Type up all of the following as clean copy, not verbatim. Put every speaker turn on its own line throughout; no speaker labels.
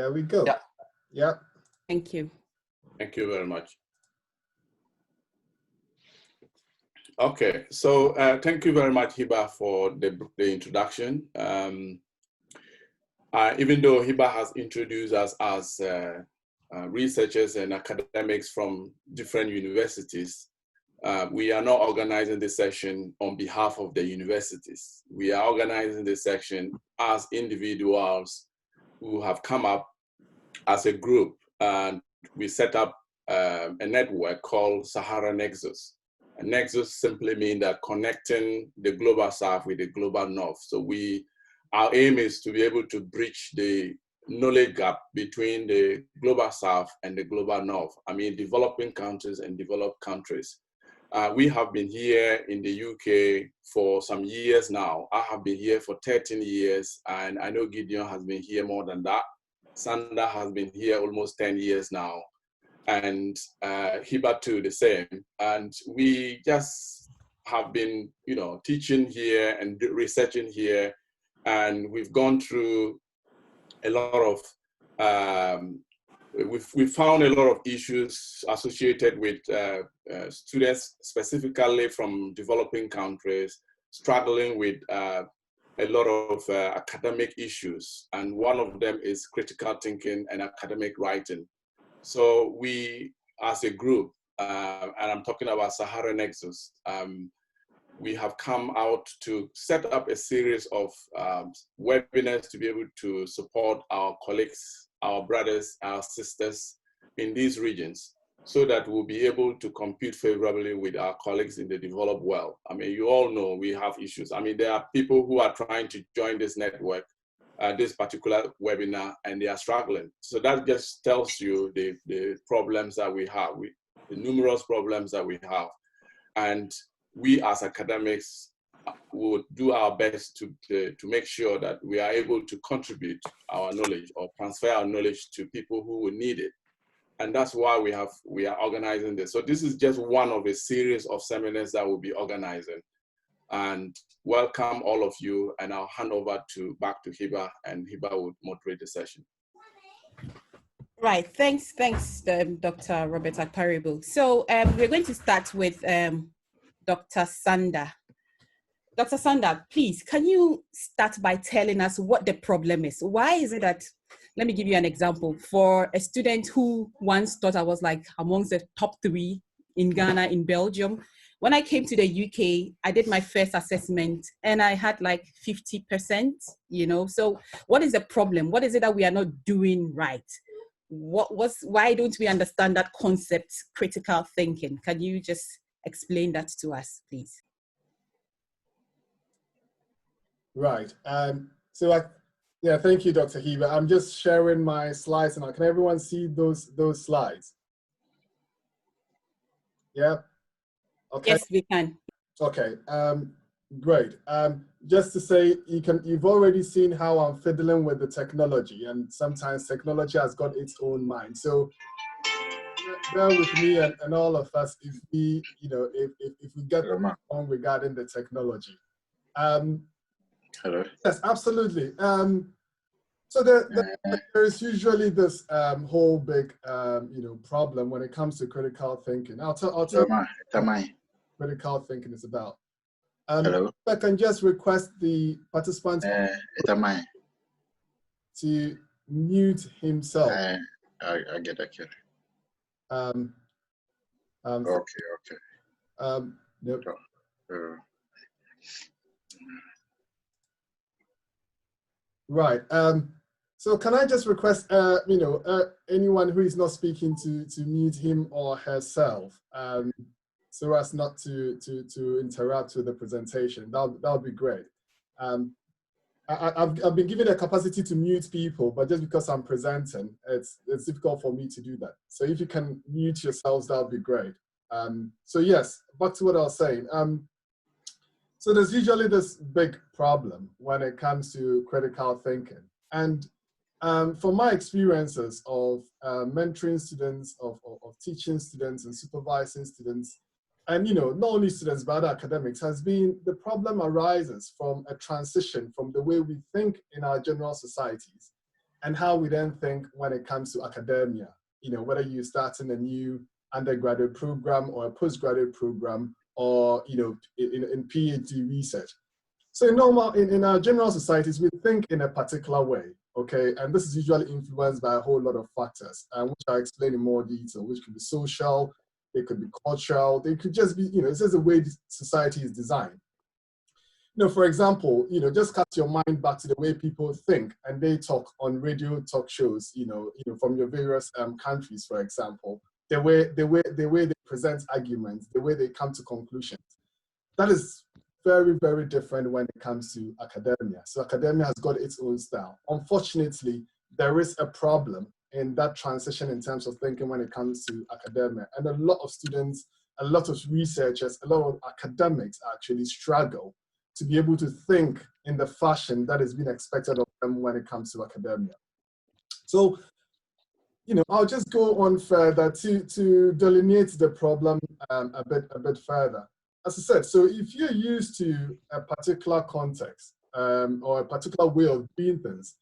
There we go.
Yeah.
Yeah.
Thank you.
Thank you very much. Okay, so thank you very much, Hiba, for the introduction. Even though Hiba has introduced us as researchers and academics from different universities, we are not organizing this session on behalf of the universities. We are organizing this session as individuals who have come up as a group, and we set up a network called Sahara Nexus. And Nexus simply means that connecting the global south with the global north. So our aim is to be able to bridge the knowledge gap between the global south and the global north. I mean, developing countries and developed countries. We have been here in the UK for some years now. I have been here for 13 years, and I know Gideon has been here more than that. Sanda has been here almost 10 years now, and Hiba too, the same. And we just have been, teaching here and researching here, and we've gone through a lot of, we've found a lot of issues associated with students specifically from developing countries struggling with a lot of academic issues, and one of them is critical thinking and academic writing. So we, as a group, and I'm talking about Sahara Nexus, we have come out to set up a series of webinars to be able to support our colleagues, our brothers, our sisters in these regions, so that we'll be able to compete favorably with our colleagues in the developed world. I mean, you all know we have issues. I mean, there are people who are trying to join this network, this particular webinar, and they are struggling. So that just tells you the problems that we have, the numerous problems that we have. And we as academics would do our best to make sure that we are able to contribute our knowledge or transfer our knowledge to people who will need it. And that's why we are organizing this. So this is just one of a series of seminars that we'll be organizing. And welcome all of you, and I'll hand over back to Hiba, and Hiba will moderate the session.
Right, thanks, Dr. Robert Akparibo. So we're going to start with Dr. Sanda. Dr. Sanda, please, can you start by telling us what the problem is? Why is it that, let me give you an example. For a student who once thought I was like amongst the top 3 in Ghana, in Belgium, when I came to the UK, I did my first assessment and I had like 50%, So what is the problem? What is it that we are not doing right? Why don't we understand that concept, critical thinking? Can you just explain that to us, please?
Right. Yeah, thank you, Dr. Hiba. I'm just sharing my slides now. Can everyone see those slides? Yeah. Okay.
Yes, we can.
Okay. Great. Just to say, you've already seen how I'm fiddling with the technology, and sometimes technology has got its own mind. So bear with me and all of us if we, if we get wrong regarding the technology.
Hello.
Yes, absolutely. So there is usually this whole big, problem when it comes to critical thinking. I'll tell you what critical thinking is about.
Hello.
If I can just request the participant to mute himself.
I get it. Okay.
Nope. Right. So can I just request, anyone who is not speaking to mute him or herself, so as not to interrupt with the presentation. That would be great. I've been given a capacity to mute people, but just because I'm presenting, it's difficult for me to do that. So if you can mute yourselves, that would be great. So yes, back to what I was saying. So there's usually this big problem when it comes to critical thinking. And from my experiences of mentoring students, of teaching students and supervising students, and not only students but other academics, has been the problem arises from a transition from the way we think in our general societies and how we then think when it comes to academia, whether you're starting a new undergraduate program or a postgraduate program, or in PhD research. So in our general societies, we think in a particular way, okay? And this is usually influenced by a whole lot of factors, which I'll explain in more detail, which could be social, they could be cultural, they could just be, it's just the way society is designed. For example, just cast your mind back to the way people think and they talk on radio talk shows, from your various countries, for example, the way they present arguments, the way they come to conclusions. That is very, very different when it comes to academia. So academia has got its own style. Unfortunately, there is a problem in that transition in terms of thinking when it comes to academia. And a lot of students, a lot of researchers, a lot of academics actually struggle to be able to think in the fashion that is being expected of them when it comes to academia. So, I'll just go on further to delineate the problem a bit further. As I said, so if you're used to a particular context or a particular way of doing things,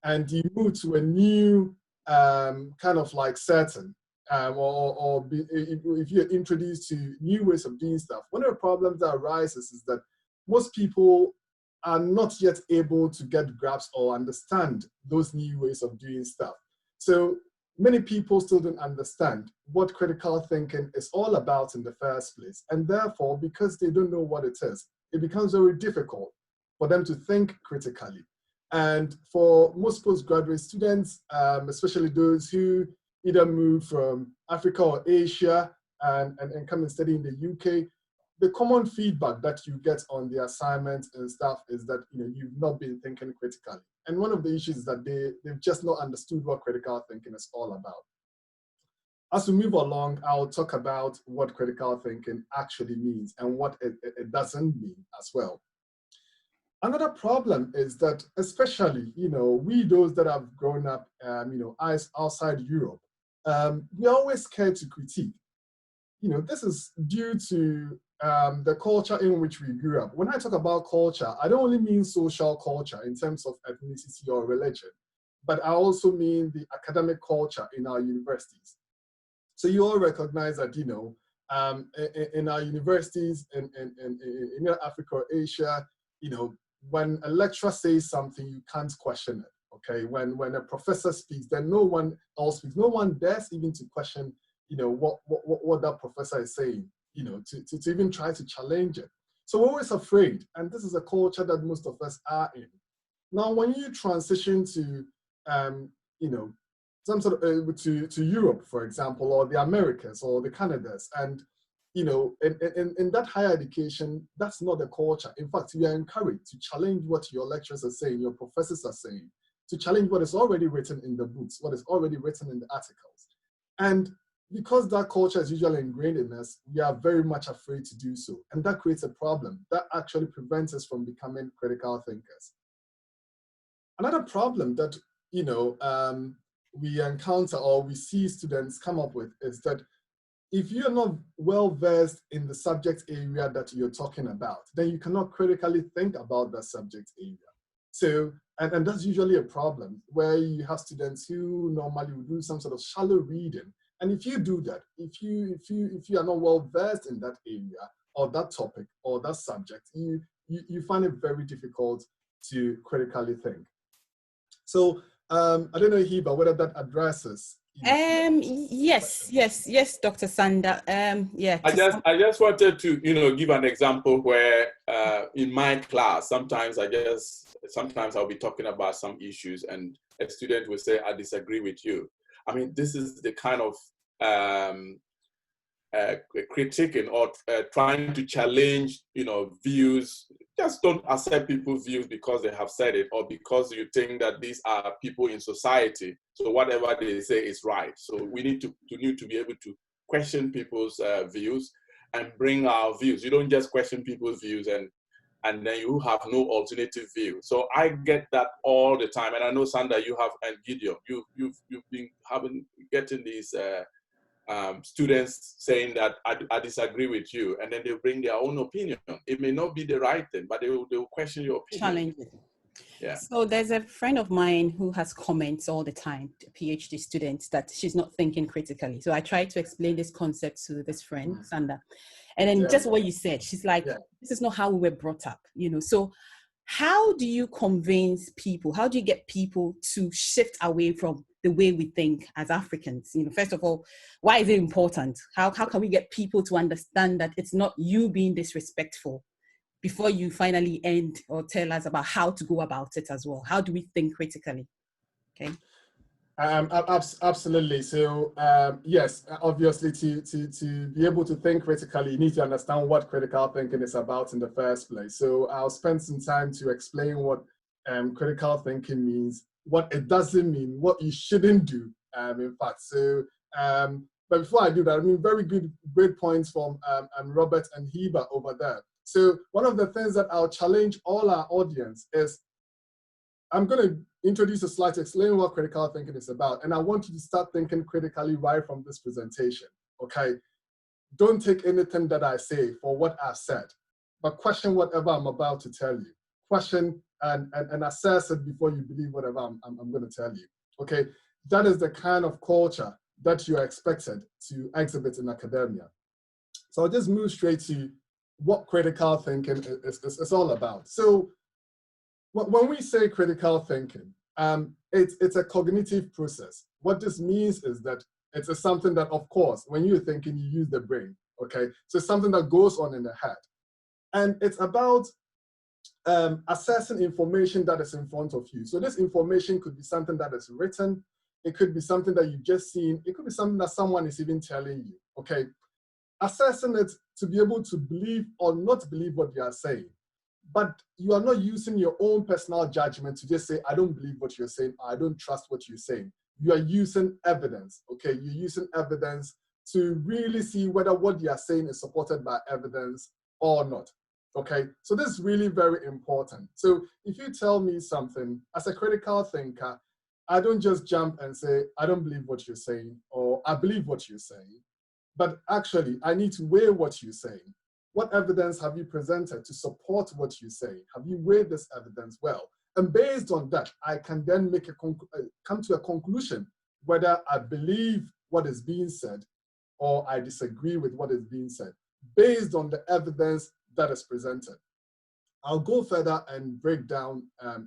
and you move to a new kind of like setting, if you're introduced to new ways of doing stuff, one of the problems that arises is that most people are not yet able to get grasp or understand those new ways of doing stuff. So many people still don't understand what critical thinking is all about in the first place. And therefore, because they don't know what it is, it becomes very difficult for them to think critically. And for most postgraduate students, especially those who either move from Africa or Asia and come and study in the UK, the common feedback that you get on the assignments and stuff is that you've not been thinking critically. And one of the issues is that they've just not understood what critical thinking is all about. As we move along, I'll talk about what critical thinking actually means and what it doesn't mean as well. Another problem is that, especially, we those that have grown up, outside Europe, we're always scared to critique. This is due to the culture in which we grew up. When I talk about culture, I don't only mean social culture in terms of ethnicity or religion, but I also mean the academic culture in our universities. So you all recognize that, in our universities in Africa or Asia, when a lecturer says something, you can't question it, okay? When a professor speaks, then no one else speaks. No one dares even to question, what that professor is saying, to even try to challenge it. So we're always afraid, and this is a culture that most of us are in. Now, when you transition to, some sort of to Europe, for example, or the Americas or the Canadas, and in that higher education, that's not the culture. In fact, you are encouraged to challenge what your lecturers are saying, your professors are saying, to challenge what is already written in the books, what is already written in the articles. And because that culture is usually ingrained in us, we are very much afraid to do so. And that creates a problem. That actually prevents us from becoming critical thinkers. Another problem that, we encounter or we see students come up with is that if you're not well versed in the subject area that you're talking about, then you cannot critically think about that subject area. So, and that's usually a problem where you have students who normally would do some sort of shallow reading. And if you do that, if you are not well versed in that area or that topic or that subject, you find it very difficult to critically think. So I don't know, Hiba, whether that addresses.
Yes, Dr. Sanda. Yeah.
I just wanted to, give an example where in my class, sometimes I'll be talking about some issues and a student will say, I disagree with you. I mean, this is the kind of critiquing or trying to challenge, views. Just don't accept people's views because they have said it or because you think that these are people in society. So whatever they say is right. So we need to be able to question people's views and bring our views. You don't just question people's views and then you have no alternative view. So I get that all the time. And I know, Sanda, you have, and Gideon, you've been getting these students saying that I disagree with you, and then they bring their own opinion. It may not be the right thing, but they will question your opinion.
Challenge it.
Yeah.
So there's a friend of mine who has comments all the time, PhD students, that she's not thinking critically. So I tried to explain this concept to this friend, Sanda. And then just what you said, she's like, this is not how we were brought up, you know. So how do you convince people? How do you get people to shift away from the way we think as Africans? You know, first of all, why is it important? How can we get people to understand that it's not you being disrespectful before you finally end or tell us about how to go about it as well? How do we think critically? Okay.
Absolutely. So yes, obviously to be able to think critically, you need to understand what critical thinking is about in the first place. So I'll spend some time to explain what critical thinking means, what it doesn't mean, what you shouldn't do, in fact. So, but before I do that, I mean, great points from Robert and Heba over there. So one of the things that I'll challenge all our audience is, I'm going to introduce a slide to explain what critical thinking is about. And I want you to start thinking critically right from this presentation, okay? Don't take anything that I say for what I've said, but question whatever I'm about to tell you. Question and assess it before you believe whatever I'm going to tell you, okay? That is the kind of culture that you are expected to exhibit in academia. So I'll just move straight to what critical thinking is all about. So when we say critical thinking, it's a cognitive process. What this means is that it's something that, of course, when you're thinking, you use the brain, okay? So it's something that goes on in the head. And it's about assessing information that is in front of you. So this information could be something that is written, it could be something that you've just seen, it could be something that someone is even telling you, okay? Assessing it to be able to believe or not believe what you are saying. But you are not using your own personal judgment to just say, I don't believe what you're saying, I don't trust what you're saying. You are using evidence, okay? You're using evidence to really see whether what you are saying is supported by evidence or not, okay? So this is really very important. So if you tell me something, as a critical thinker, I don't just jump and say, I don't believe what you're saying, or I believe what you're saying, but actually I need to weigh what you're saying. What evidence have you presented to support what you say? Have you weighed this evidence well? And based on that, I can then make come to a conclusion whether I believe what is being said or I disagree with what is being said, based on the evidence that is presented. I'll go further and break down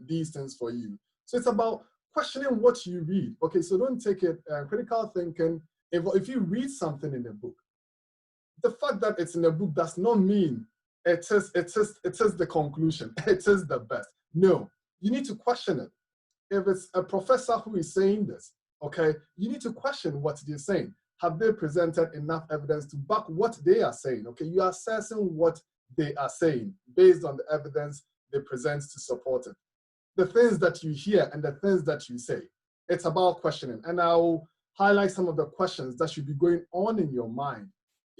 these things for you. So it's about questioning what you read. Okay, so don't take it critical thinking. If you read something in a book, the fact that it's in a book does not mean it is the conclusion, it is the best. No, you need to question it. If it's a professor who is saying this, okay, you need to question what they're saying. Have they presented enough evidence to back what they are saying? Okay, you are assessing what they are saying based on the evidence they present to support it. The things that you hear and the things that you say, it's about questioning. And I'll highlight some of the questions that should be going on in your mind,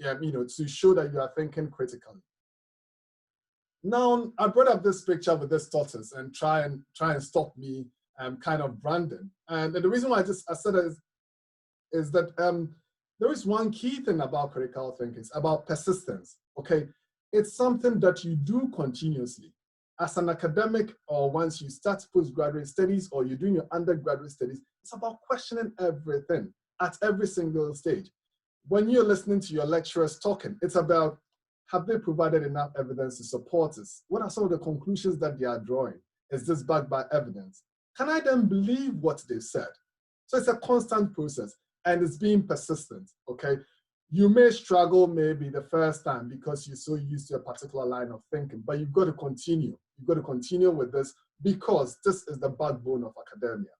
to show that you are thinking critically. Now, I brought up this picture with this tortoise and try and stop me kind of branding. And the reason why I said it is that there is one key thing about critical thinking. It's about persistence, okay? It's something that you do continuously. As an academic, or once you start postgraduate studies or you're doing your undergraduate studies, it's about questioning everything at every single stage. When you're listening to your lecturers talking, it's about, have they provided enough evidence to support this? What are some of the conclusions that they are drawing? Is this backed by evidence? Can I then believe what they've said? So it's a constant process and it's being persistent, okay? You may struggle maybe the first time because you're so used to a particular line of thinking, but you've got to continue. You've got to continue with this because this is the backbone of academia.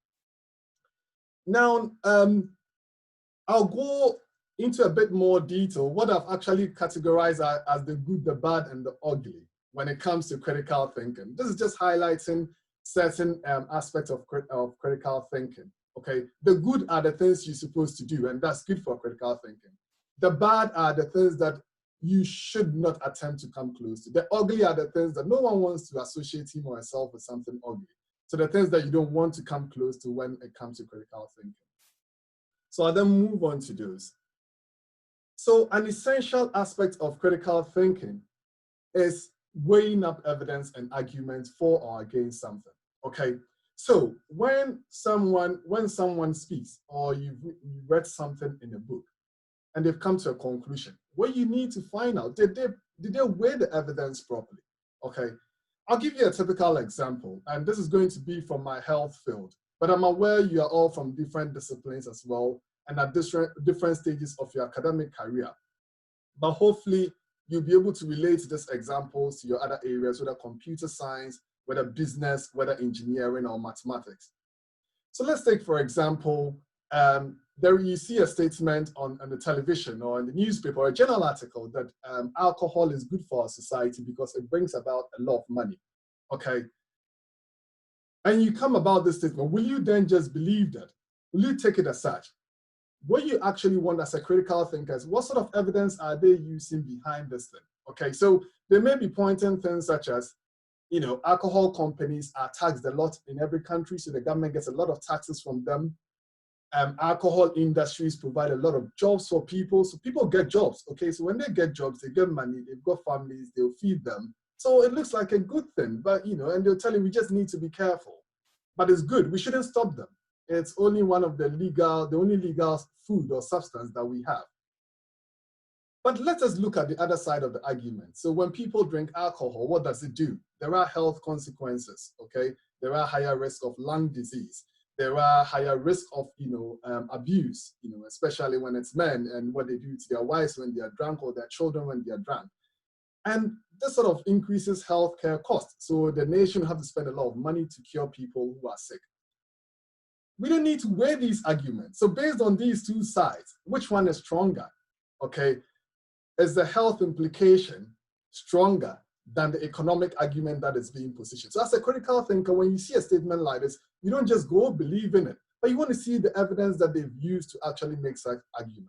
Now, I'll go into a bit more detail what I've actually categorized as the good, the bad, and the ugly when it comes to critical thinking. This is just highlighting certain aspects of critical thinking, okay? The good are the things you're supposed to do, and that's good for critical thinking. The bad are the things that you should not attempt to come close to. The ugly are the things that no one wants to associate him or herself with something ugly. So the things that you don't want to come close to when it comes to critical thinking. So I'll then move on to those. So an essential aspect of critical thinking is weighing up evidence and arguments for or against something. Okay, so when someone speaks, or you've read something in a book and they've come to a conclusion, what you need to find out, did they weigh the evidence properly? Okay, I'll give you a typical example, and this is going to be from my health field, but I'm aware you are all from different disciplines as well and at different stages of your academic career. But hopefully you'll be able to relate these examples to your other areas, whether computer science, whether business, whether engineering or mathematics. So let's take, for example, there you see a statement on the television or in the newspaper or a journal article that alcohol is good for our society because it brings about a lot of money, okay? And you come about this statement, will you then just believe that? Will you take it as such? What you actually want as a critical thinker is what sort of evidence are they using behind this thing? Okay, so they may be pointing things such as, you know, alcohol companies are taxed a lot in every country, so the government gets a lot of taxes from them. Alcohol industries provide a lot of jobs for people, so people get jobs. Okay, so when they get jobs, they get money, they've got families, they'll feed them. So it looks like a good thing, but you know, and they'll tell you we just need to be careful. But it's good, we shouldn't stop them. It's only one of the only legal food or substance that we have. But let us look at the other side of the argument. So when people drink alcohol, what does it do? There are health consequences, okay? There are higher risk of lung disease. There are higher risk of, abuse, especially when it's men and what they do to their wives when they are drunk or their children when they are drunk. And this sort of increases healthcare costs. So the nation have to spend a lot of money to cure people who are sick. We don't need to weigh these arguments. So based on these two sides, which one is stronger? Okay, is the health implication stronger than the economic argument that is being positioned? So as a critical thinker, when you see a statement like this, you don't just go believe in it, but you want to see the evidence that they've used to actually make such argument.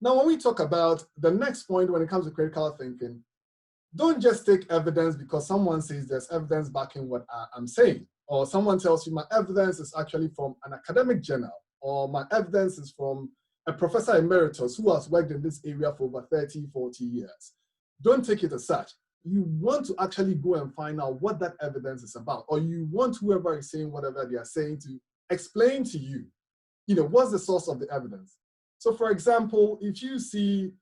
Now, when we talk about the next point when it comes to critical thinking, don't just take evidence because someone says there's evidence backing what I'm saying, or someone tells you my evidence is actually from an academic journal, or my evidence is from a professor emeritus who has worked in this area for over 30, 40 years. Don't take it as such. You want to actually go and find out what that evidence is about, or you want whoever is saying whatever they are saying to explain to you, what's the source of the evidence. So for example, if you see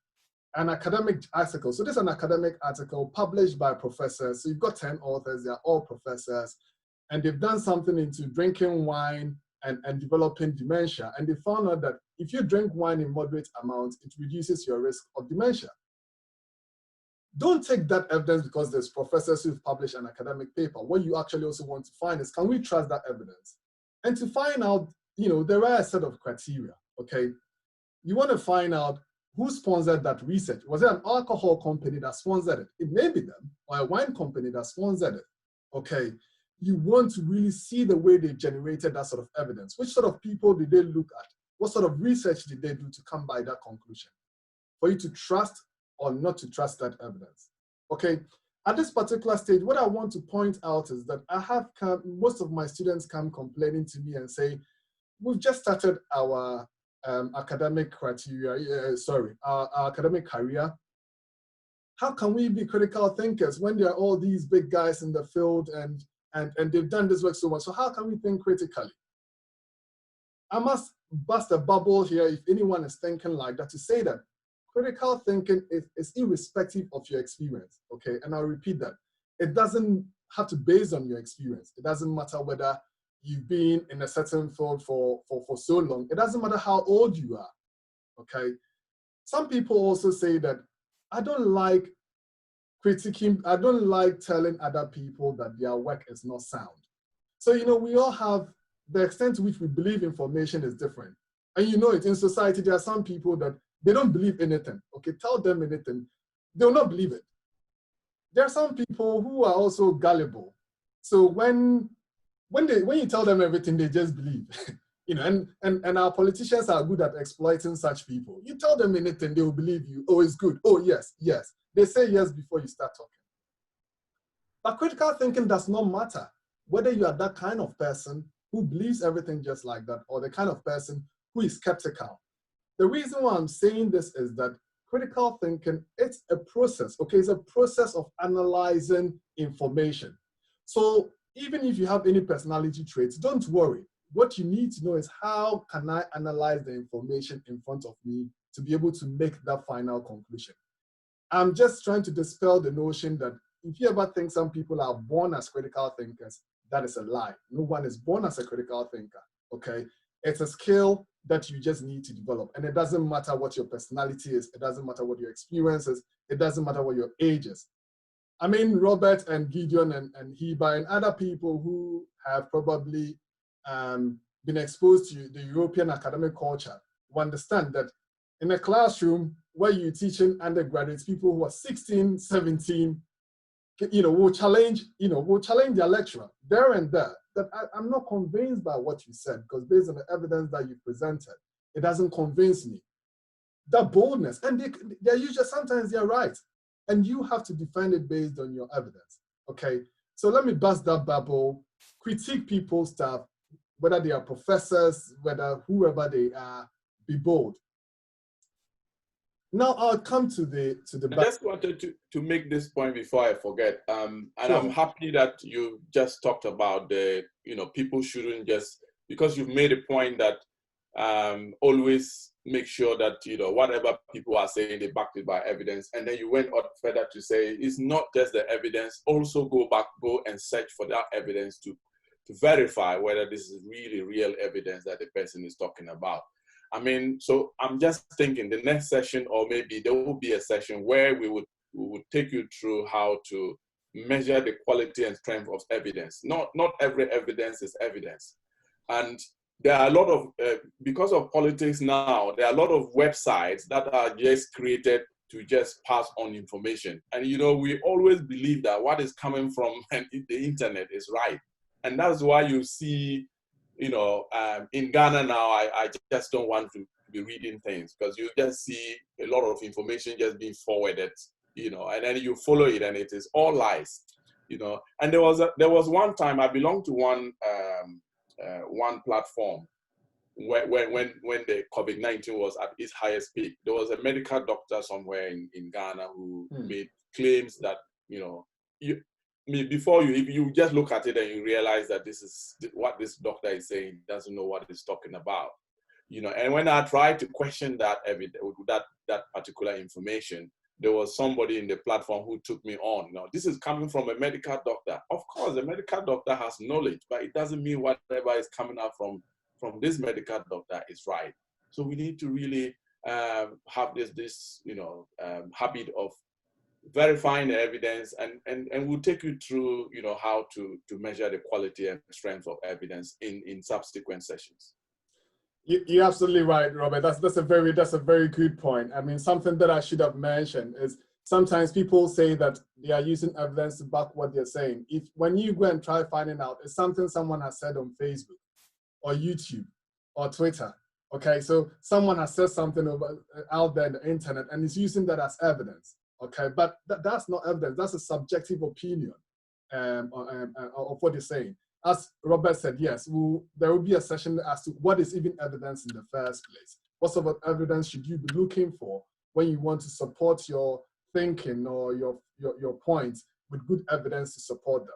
an academic article, so this is an academic article published by professors, so you've got 10 authors, they're all professors, and they've done something into drinking wine and developing dementia, and they found out that if you drink wine in moderate amounts, it reduces your risk of dementia. Don't take that evidence because there's professors who've published an academic paper. What you actually also want to find is, can we trust that evidence? And to find out, there are a set of criteria, okay? You want to find out who sponsored that research. Was it an alcohol company that sponsored it? It may be them, or a wine company that sponsored it, okay? You want to really see the way they generated that sort of evidence. Which sort of people did they look at? What sort of research did they do to come by that conclusion? For you to trust or not to trust that evidence, okay? At this particular stage, what I want to point out is that most of my students come complaining to me and say, we've just started our academic criteria, our academic career. How can we be critical thinkers when there are all these big guys in the field and they've done this work so much? So how can we think critically? I must bust a bubble here if anyone is thinking like that, to say that critical thinking is irrespective of your experience, okay? And I'll repeat that. It doesn't have to base on your experience. It doesn't matter whether you've been in a certain field for so long. It doesn't matter how old you are, okay? Some people also say that I don't like critiquing, I don't like telling other people that their work is not sound. So, we all have, the extent to which we believe information is different. And it, in society, there are some people that they don't believe anything, okay? Tell them anything, they will not believe it. There are some people who are also gullible. So when you tell them everything, they just believe, and our politicians are good at exploiting such people. You tell them anything, they will believe you. Oh, it's good. Oh, yes, yes. They say yes before you start talking. But critical thinking does not matter whether you are that kind of person who believes everything just like that, or the kind of person who is skeptical. The reason why I'm saying this is that critical thinking, it's a process, okay? It's a process of analyzing information. So even if you have any personality traits, don't worry. What you need to know is how can I analyze the information in front of me to be able to make that final conclusion. I'm just trying to dispel the notion that if you ever think some people are born as critical thinkers, that is a lie. No one is born as a critical thinker, okay? It's a skill that you just need to develop. And it doesn't matter what your personality is. It doesn't matter what your experience is. It doesn't matter what your age is. I mean, Robert and Gideon and Heba and other people who have probably been exposed to the European academic culture will understand that in a classroom where you're teaching undergraduates, people who are 16, 17, will challenge their lecturer there and there. That I'm not convinced by what you said, because based on the evidence that you presented, it doesn't convince me. That boldness, and they're usually, sometimes they're right. And you have to defend it based on your evidence, okay? So let me bust that bubble, critique people's stuff, whether they are professors, whether whoever they are, be bold. Now I'll come to the
I just wanted to make this point before I forget. And
sure.
I'm happy that you just talked about the, people shouldn't just, because you've made a point that always make sure that, whatever people are saying, they back it by evidence. And then you went on further to say, it's not just the evidence, also go and search for that evidence to verify whether this is really real evidence that the person is talking about. I mean, so I'm just thinking the next session, or maybe there will be a session where we would take you through how to measure the quality and strength of evidence. Not every evidence is evidence. And there are a lot of, because of politics now, there are a lot of websites that are just created to just pass on information. And, we always believe that what is coming from the internet is right. And that's why you see, in Ghana now, I just don't want to be reading things, because you just see a lot of information just being forwarded, and then you follow it and it is all lies, And there was one time I belonged to one platform when the COVID-19 was at its highest peak. There was a medical doctor somewhere in Ghana who made claims that, before you just look at it and you realize that this is what this doctor is saying, doesn't know what he's talking about, And when I tried to question that particular information, there was somebody in the platform who took me on. Now, this is coming from a medical doctor. Of course, the medical doctor has knowledge, but it doesn't mean whatever is coming out from this medical doctor is right. So we need to really have this habit of verifying the evidence, and we'll take you through, how to measure the quality and strength of evidence in subsequent sessions.
You're absolutely right, Robert. That's a very good point. I mean, something that I should have mentioned is sometimes people say that they are using evidence to back what they're saying. When you go and try finding out, it's something someone has said on Facebook or YouTube or Twitter. Okay, so someone has said something out there in the internet and is using that as evidence. Okay, but that's not evidence. That's a subjective opinion of what they're saying. As Robert said, yes, there will be a session as to what is even evidence in the first place. What sort of evidence should you be looking for when you want to support your thinking or your points with good evidence to support them?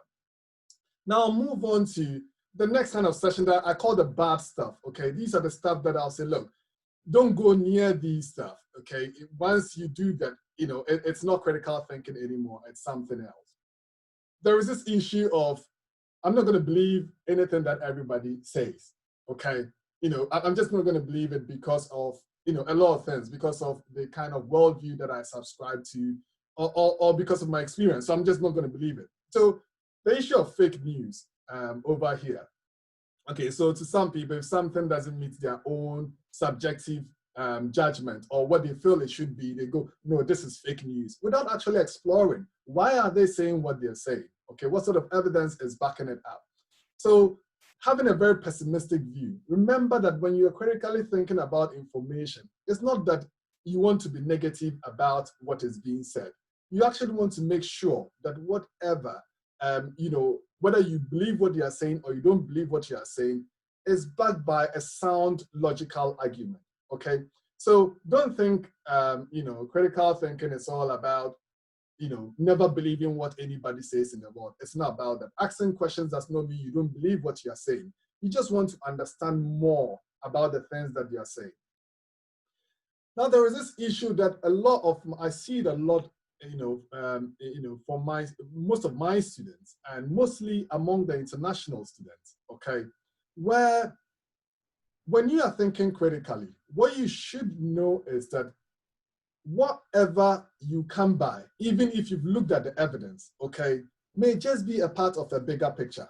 Now I'll move on to the next kind of session that I call the bad stuff. Okay, these are the stuff that I'll say, look, don't go near these stuff. Okay, once you do that, it's not critical thinking anymore. It's something else. There is this issue of, I'm not going to believe anything that everybody says, okay? I'm just not going to believe it because of, a lot of things, because of the kind of worldview that I subscribe to, or because of my experience. So I'm just not going to believe it. So the issue of fake news over here. Okay, so to some people, if something doesn't meet their own subjective judgment or what they feel it should be, they go, no, this is fake news, without actually exploring why are they saying what they're saying. Okay, what sort of evidence is backing it up? So having a very pessimistic view, remember that when you're critically thinking about information, it's not that you want to be negative about what is being said. You actually want to make sure that whatever, whether you believe what you are saying or you don't believe what you are saying, is backed by a sound logical argument, okay? So don't think, critical thinking is all about never believing what anybody says in the world. It's not about that. Asking questions does not mean you don't believe what you are saying. You just want to understand more about the things that you are saying. Now, there is this issue that I see it a lot, for most of my students, and mostly among the international students, okay, where when you are thinking critically, what you should know is that whatever you come by, even if you've looked at the evidence, okay, may just be a part of a bigger picture.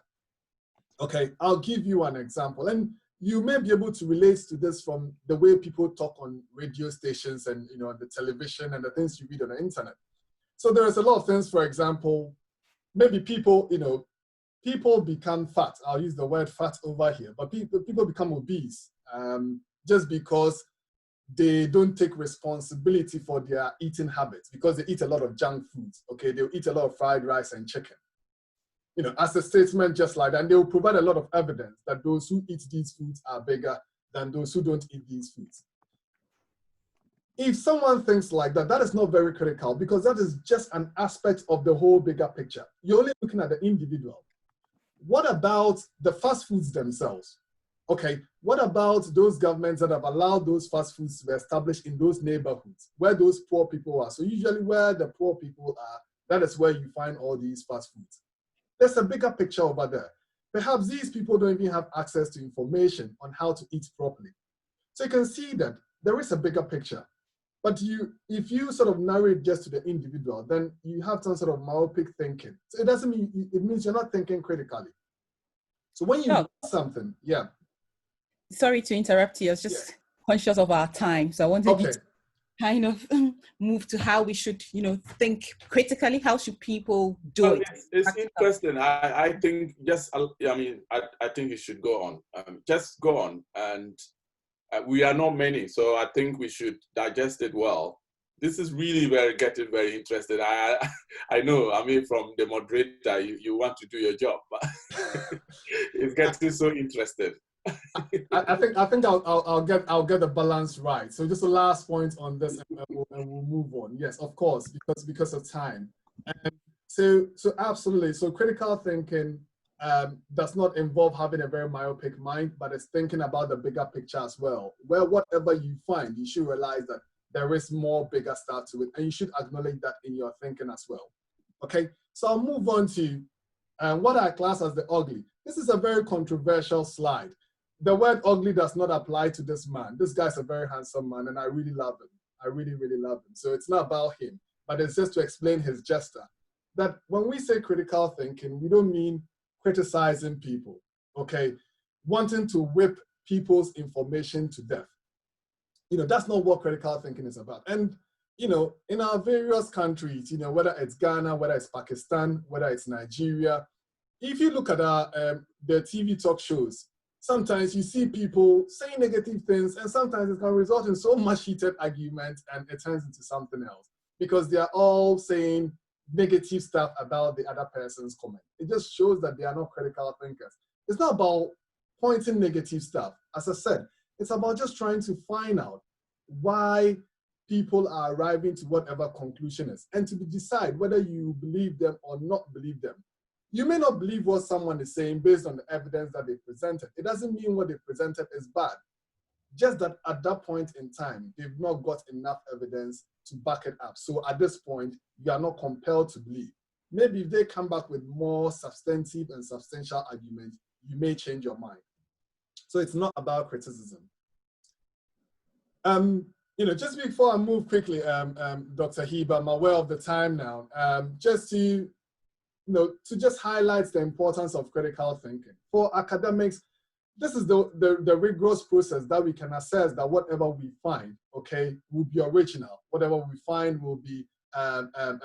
Okay, I'll give you an example. And you may be able to relate to this from the way people talk on radio stations and the television and the things you read on the internet. So there's a lot of things, for example, maybe people become fat. I'll use the word fat over here, but people become obese just because they don't take responsibility for their eating habits, because they eat a lot of junk foods. Okay, they'll eat a lot of fried rice and chicken. As a statement just like that, and they will provide a lot of evidence that those who eat these foods are bigger than those who don't eat these foods. If someone thinks like that, that is not very critical, because that is just an aspect of the whole bigger picture. You're only looking at the individual. What about the fast foods themselves? Okay, what about those governments that have allowed those fast foods to be established in those neighborhoods where those poor people are? So usually where the poor people are, that is where you find all these fast foods. There's a bigger picture over there. Perhaps these people don't even have access to information on how to eat properly. So you can see that there is a bigger picture. But if you sort of narrow it just to the individual, then you have some sort of myopic thinking. So it doesn't mean, it means you're not thinking critically. So when you do something, yeah.
Sorry to interrupt you. I was just conscious of our time. So I wanted you to kind of move to how we should, think critically. How should people do it?
It's interesting. I think I think you should go on. Just go on. And we are not many, so I think we should digest it well. This is really getting very interested. I know, from the moderator, you want to do your job, but it's getting so interested.
I think I'll get the balance right. So just the last point on this, and we'll move on. Yes, of course, because of time. And so absolutely. So critical thinking does not involve having a very myopic mind, but it's thinking about the bigger picture as well. Where whatever you find, you should realize that there is more bigger stuff to it, and you should acknowledge that in your thinking as well. Okay, so I'll move on to what I class as the ugly. This is a very controversial slide. The word ugly does not apply to this man. This guy's a very handsome man, and I really love him. I really, really love him. So it's not about him, but it's just to explain his gesture. That when we say critical thinking, we don't mean criticizing people, okay? Wanting to whip people's information to death. That's not what critical thinking is about. And, in our various countries, whether it's Ghana, whether it's Pakistan, whether it's Nigeria, if you look at the TV talk shows, sometimes you see people saying negative things, and sometimes it can result in so much heated argument and it turns into something else because they are all saying negative stuff about the other person's comment. It just shows that they are not critical thinkers. It's not about pointing negative stuff. As I said, it's about just trying to find out why people are arriving to whatever conclusion is and to decide whether you believe them or not believe them. You may not believe what someone is saying based on the evidence that they presented. It doesn't mean what they presented is bad. Just that at that point in time, they've not got enough evidence to back it up. So at this point, you are not compelled to believe. Maybe if they come back with more substantive and substantial arguments, you may change your mind. So it's not about criticism. Just before I move quickly, Dr. Hiba, I'm aware of the time now, just to just highlight the importance of critical thinking. For academics, this is the rigorous process that we can assess that whatever we find, okay, will be original. Whatever we find will be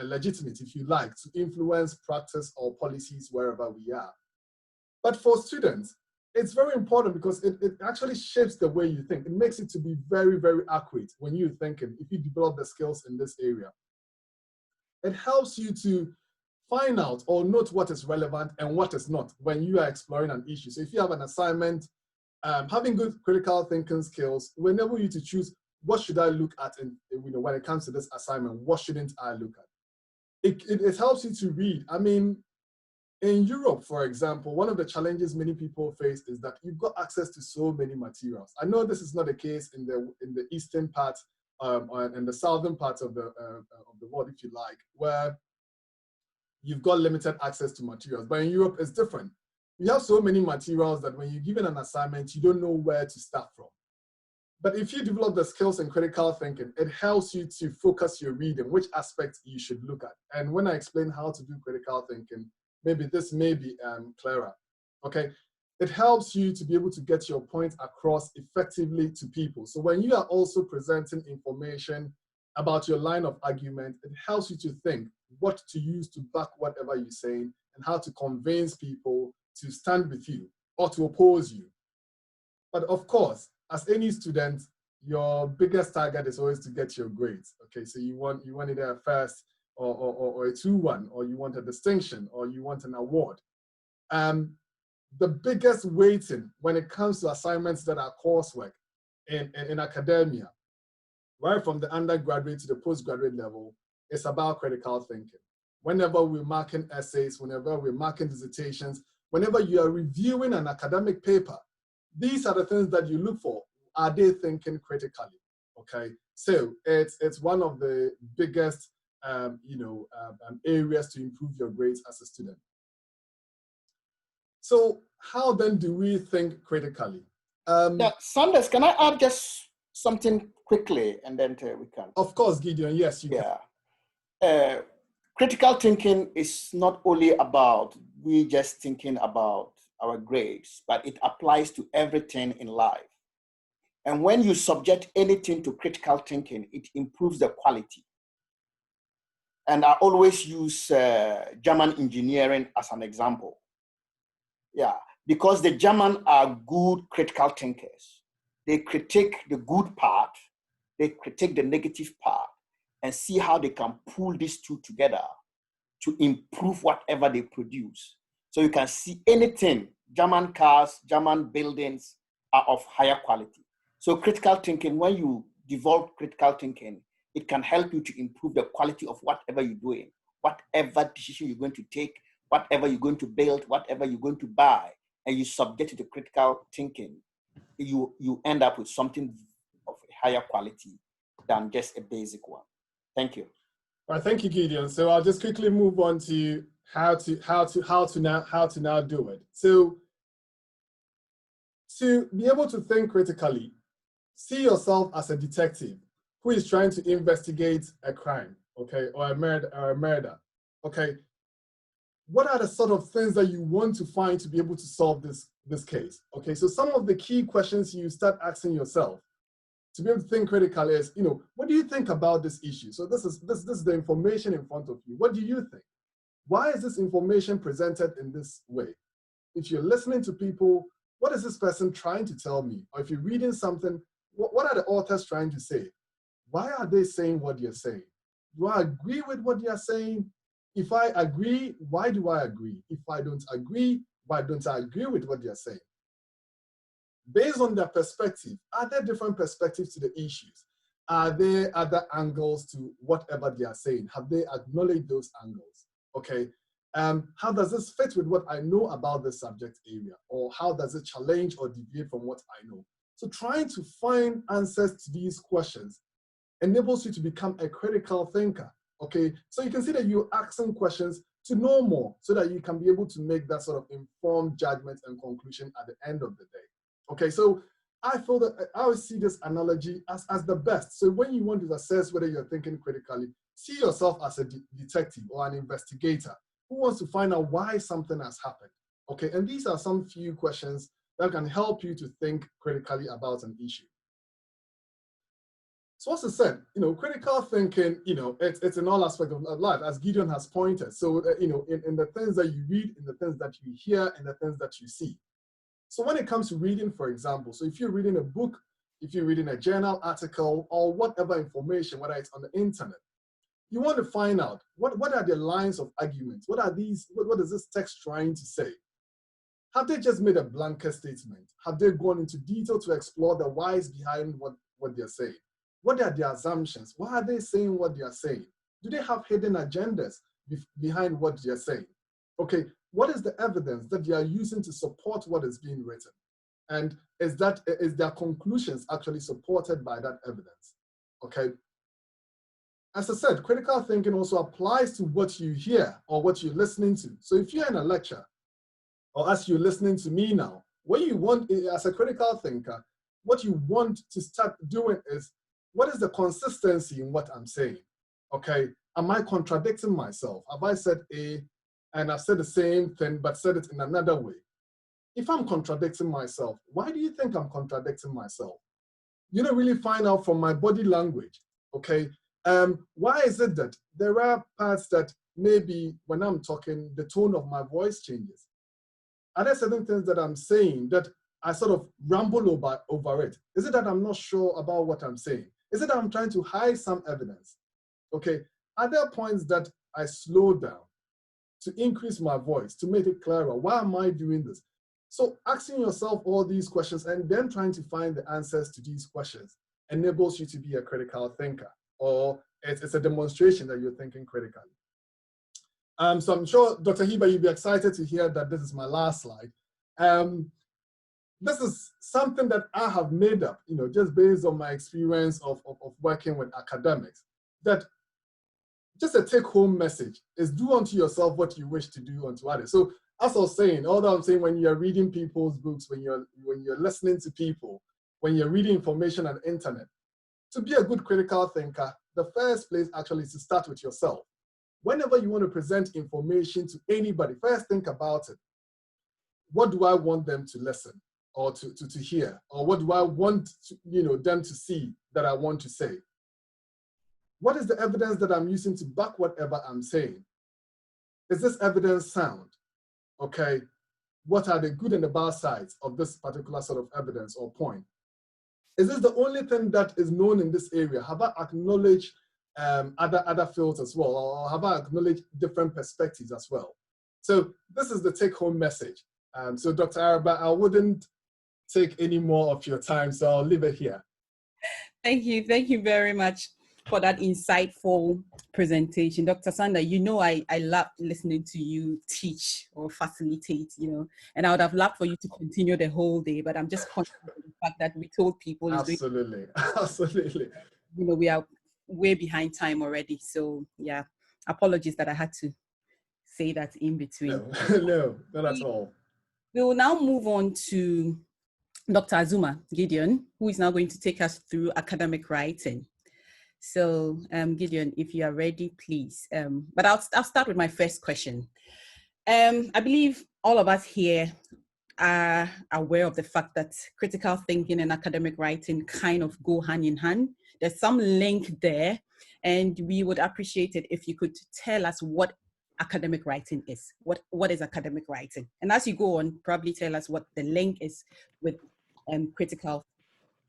legitimate, if you like, to influence practice or policies wherever we are. But for students, it's very important because it actually shapes the way you think. It makes it to be very, very accurate when you're thinking, if you develop the skills in this area. It helps you to find out or note what is relevant and what is not when you are exploring an issue. So if you have an assignment, having good critical thinking skills will enable you to choose what should I look at when it comes to this assignment, what shouldn't I look at? it helps you to read. I mean, in Europe, for example, one of the challenges many people face is that you've got access to so many materials. I know this is not the case in the eastern part and the southern part of the world, if you like, where you've got limited access to materials. But in Europe, it's different. You have so many materials that when you're given an assignment, you don't know where to start from. But if you develop the skills in critical thinking, it helps you to focus your reading, which aspects you should look at. And when I explain how to do critical thinking, maybe this may be clearer, okay? It helps you to be able to get your point across effectively to people. So when you are also presenting information about your line of argument, it helps you to think what to use to back whatever you're saying and how to convince people to stand with you or to oppose you. But of course, as any student, your biggest target is always to get your grades, okay? So you want either a first or a 2-1, or you want a distinction, or you want an award. The biggest weighting when it comes to assignments that are coursework in academia, right from the undergraduate to the postgraduate level, is about critical thinking. Whenever we're marking essays, whenever we're marking dissertations, whenever you are reviewing an academic paper, these are the things that you look for. Are they thinking critically? Okay, so it's one of the biggest areas to improve your grades as a student. So how then do we think critically?
Yeah, Sanders, can I add just something quickly and then we can?
Of course, Gideon, yes, you
can. Critical thinking is not only about we just thinking about our grades, but it applies to everything in life. And when you subject anything to critical thinking, it improves the quality. And I always use German engineering as an example. Yeah, because the Germans are good critical thinkers. They critique the good part, they critique the negative part, and see how they can pull these two together to improve whatever they produce. So you can see anything, German cars, German buildings are of higher quality. So critical thinking, when you develop critical thinking, it can help you to improve the quality of whatever you're doing, whatever decision you're going to take, whatever you're going to build, whatever you're going to buy, and you subject it to critical thinking, you end up with something of a higher quality than just a basic one. Thank you.
All right, thank you, Gideon. So I'll just quickly move on to how to now do it. So to be able to think critically, see yourself as a detective who is trying to investigate a crime, okay, or a murder, okay. What are the sort of things that you want to find to be able to solve this case? Okay, so some of the key questions you start asking yourself to be able to think critically is, what do you think about this issue? So this is the information in front of you. What do you think? Why is this information presented in this way? If you're listening to people, what is this person trying to tell me? Or if you're reading something, what are the authors trying to say? Why are they saying what you're saying? Do I agree with what you're saying? If I agree, why do I agree? If I don't agree, why don't I agree with what you're saying? Based on their perspective, are there different perspectives to the issues? Are there other angles to whatever they are saying? Have they acknowledged those angles? Okay. How does this fit with what I know about the subject area? Or how does it challenge or deviate from what I know? So trying to find answers to these questions enables you to become a critical thinker, okay? So you can see that you're asking questions to know more so that you can be able to make that sort of informed judgment and conclusion at the end of the day. Okay, so I feel that I always see this analogy as the best. So when you want to assess whether you're thinking critically, see yourself as a detective or an investigator who wants to find out why something has happened, okay? And these are some few questions that can help you to think critically about an issue. So as I said, critical thinking, it's in all aspects of life, as Gideon has pointed. So, in the things that you read, in the things that you hear, in the things that you see. So when it comes to reading, for example, so if you're reading a book, if you're reading a journal article, or whatever information, whether it's on the internet, you want to find out what are the lines of arguments? What is this text trying to say? Have they just made a blanket statement? Have they gone into detail to explore the whys behind what they're saying? What are their assumptions? Why are they saying what they are saying? Do they have hidden agendas? behind what you're saying. Okay, what is the evidence that you are using to support what is being written? And is their conclusions actually supported by that evidence? Okay. As I said, critical thinking also applies to what you hear or what you're listening to. So if you're in a lecture, or as you're listening to me now, what you want as a critical thinker, what you want to start doing is, what is the consistency in what I'm saying? Okay, am I contradicting myself? Have I said A and I've said the same thing but said it in another way? If I'm contradicting myself, why do you think I'm contradicting myself? You don't really find out from my body language, okay? Why is it that there are parts that maybe when I'm talking, the tone of my voice changes? Are there certain things that I'm saying that I sort of ramble over it? Is it that I'm not sure about what I'm saying? Is it that I'm trying to hide some evidence? Okay, are there points that I slow down to increase my voice, to make it clearer? Why am I doing this? So asking yourself all these questions and then trying to find the answers to these questions enables you to be a critical thinker, or it's a demonstration that you're thinking critically. So I'm sure, Dr. Hiba, you'll be excited to hear that this is my last slide. This is something that I have made up, just based on my experience of working with academics, that just a take-home message is do unto yourself what you wish to do unto others. So as I was saying, all that I'm saying, when you're reading people's books, when you're listening to people, when you're reading information on the internet, to be a good critical thinker, the first place actually is to start with yourself. Whenever you want to present information to anybody, first think about it. What do I want them to listen or to hear? Or what do I want them to see that I want to say? What is the evidence that I'm using to back whatever I'm saying? Is this evidence sound? Okay, what are the good and the bad sides of this particular sort of evidence or point? Is this the only thing that is known in this area? Have I acknowledged other fields as well, or have I acknowledged different perspectives as well? So this is the take-home message. So Dr. Araba, I wouldn't take any more of your time, so I'll leave it here.
Thank you very much for that insightful presentation. Dr. Sanda, I love listening to you teach or facilitate, and I would have loved for you to continue the whole day, but I'm just conscious of the fact that we told people.
Absolutely.
We are way behind time already. So yeah, apologies that I had to say that in between.
No, not at all.
We will now move on to Dr. Azuma Gideon, who is now going to take us through academic writing. So Gideon, if you are ready, please. But I'll start with my first question. I believe all of us here are aware of the fact that critical thinking and academic writing kind of go hand in hand. There's some link there, and we would appreciate it if you could tell us what academic writing is. What is academic writing? And as you go on, probably tell us what the link is with critical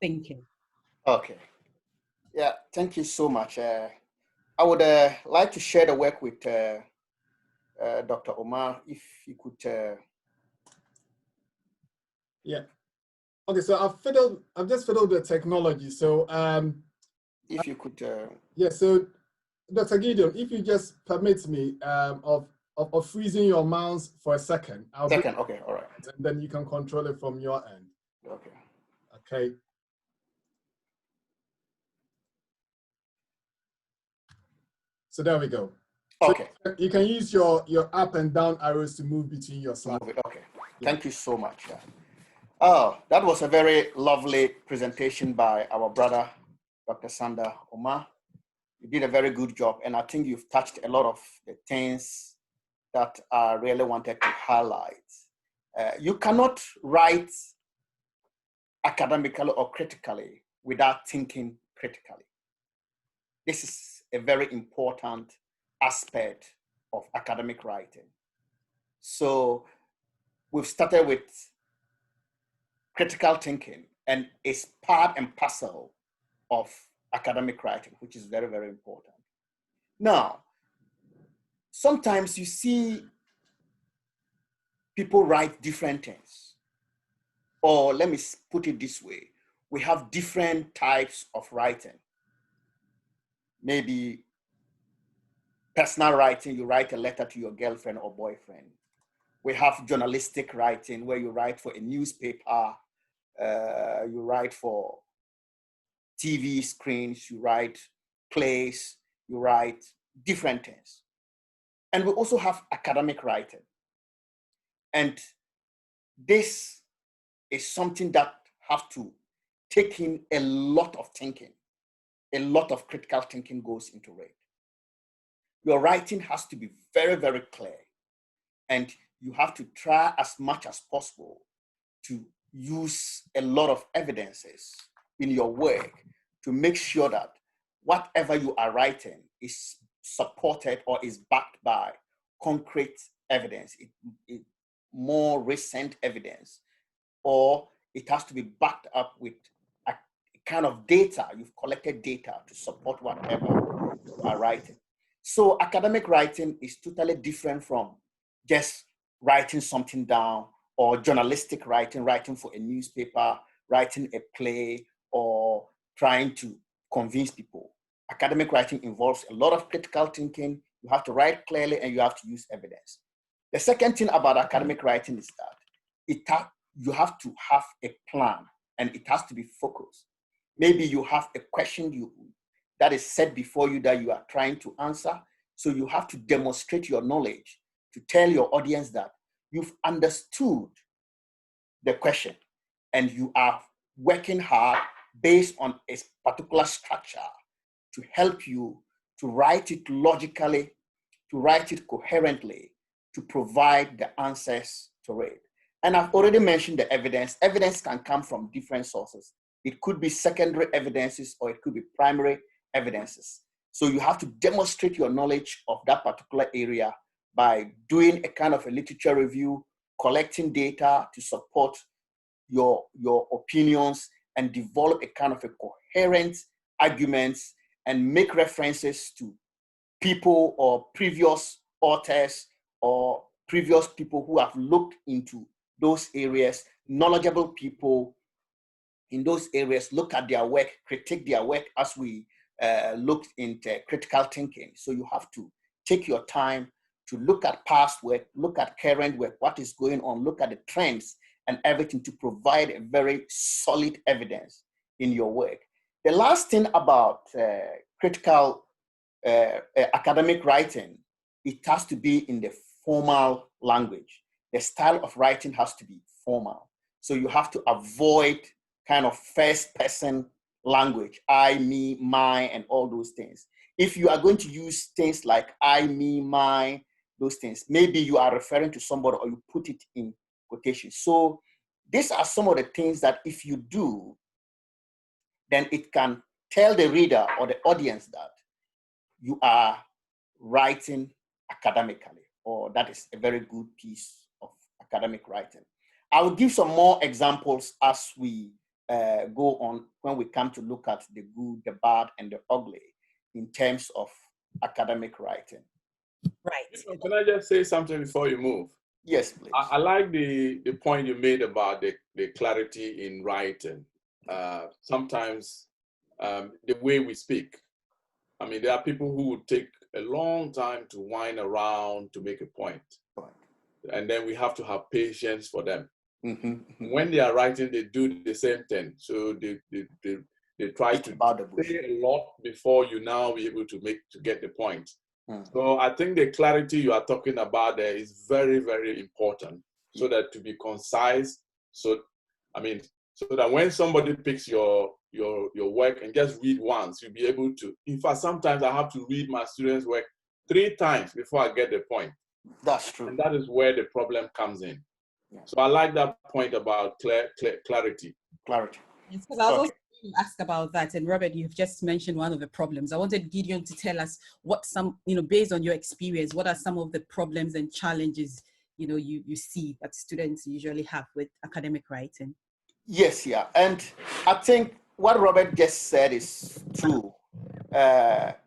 thinking.
Okay. Yeah, thank you so much. I would like to share the work with Dr. Omar, if you could.
Yeah. Okay, so I've just fiddled the technology. So
if you could.
Yeah, so Dr. Gideon, if you just permit me of freezing your mouse for a second.
Okay, all right.
And then you can control it from your end.
Okay.
Okay. So there we go.
Okay.
So you can use your up and down arrows to move between your slides.
Okay. Thank you so much. Oh, that was a very lovely presentation by our brother, Dr. Sanda Omar. You did a very good job, and I think you've touched a lot of the things that I really wanted to highlight. You cannot write academically or critically without thinking critically. This is a very important aspect of academic writing. So we've started with critical thinking, and it's part and parcel of academic writing, which is very, very important. Now, sometimes you see people write different things. Or let me put it this way, we have different types of writing. Maybe personal writing, you write a letter to your girlfriend or boyfriend. We have journalistic writing, where you write for a newspaper, you write for TV screens, you write plays, you write different things. And we also have academic writing. And this is something that have to take in a lot of thinking. A lot of critical thinking goes into it. Your writing has to be very, very clear. And you have to try as much as possible to use a lot of evidences in your work to make sure that whatever you are writing is supported or is backed by concrete evidence, more recent evidence, or it has to be backed up with a kind of data. You've collected data to support whatever you are writing. So academic writing is totally different from just writing something down, or journalistic writing, writing for a newspaper, writing a play, or trying to convince people. Academic writing involves a lot of critical thinking. You have to write clearly and you have to use evidence. The second thing about academic writing is that you have to have a plan and it has to be focused. Maybe you have a question that is set before you that you are trying to answer. So you have to demonstrate your knowledge to tell your audience that you've understood the question and you are working hard based on a particular structure to help you to write it logically, to write it coherently, to provide the answers to it. And I've already mentioned the evidence. Evidence can come from different sources. It could be secondary evidences or it could be primary evidences. So you have to demonstrate your knowledge of that particular area by doing a kind of a literature review, collecting data to support your opinions, and develop a kind of a coherent arguments and make references to people or previous authors or previous people who have looked into those areas, knowledgeable people in those areas, look at their work, critique their work as we looked into critical thinking. So you have to take your time to look at past work, look at current work, what is going on, look at the trends and everything to provide a very solid evidence in your work. The last thing about critical academic writing, it has to be in the formal language. The style of writing has to be formal. So you have to avoid kind of first person language, I, me, my, and all those things. If you are going to use things like I, me, my, those things, maybe you are referring to somebody or you put it in quotation. So these are some of the things that if you do, then it can tell the reader or the audience that you are writing academically, or that is a very good piece of academic writing. I will give some more examples as we go on when we come to look at the good, the bad, and the ugly in terms of academic writing.
Right.
Can I just say something before you move?
Yes, please.
I like the point you made about the clarity in writing. Sometimes the way we speak. I mean, there are people who would take a long time to whine around to make a point. And then we have to have patience for them.
Mm-hmm.
When they are writing, they do the same thing. So they try to say a lot before you now be able to get the point. So I think the clarity you are talking about there is very, very important. So that to be concise. So that when somebody picks your work and just read once, you'll be able to. In fact, sometimes I have to read my students' work 3 times before I get the point.
That's true.
And that is where the problem comes in. Yeah. So I like that point about clarity.
Clarity.
Yes, because I was also asked about that, and Robert, you've just mentioned one of the problems. I wanted Gideon to tell us what based on your experience, what are some of the problems and challenges you see that students usually have with academic writing.
Yes, yeah, and I think what Robert just said is true.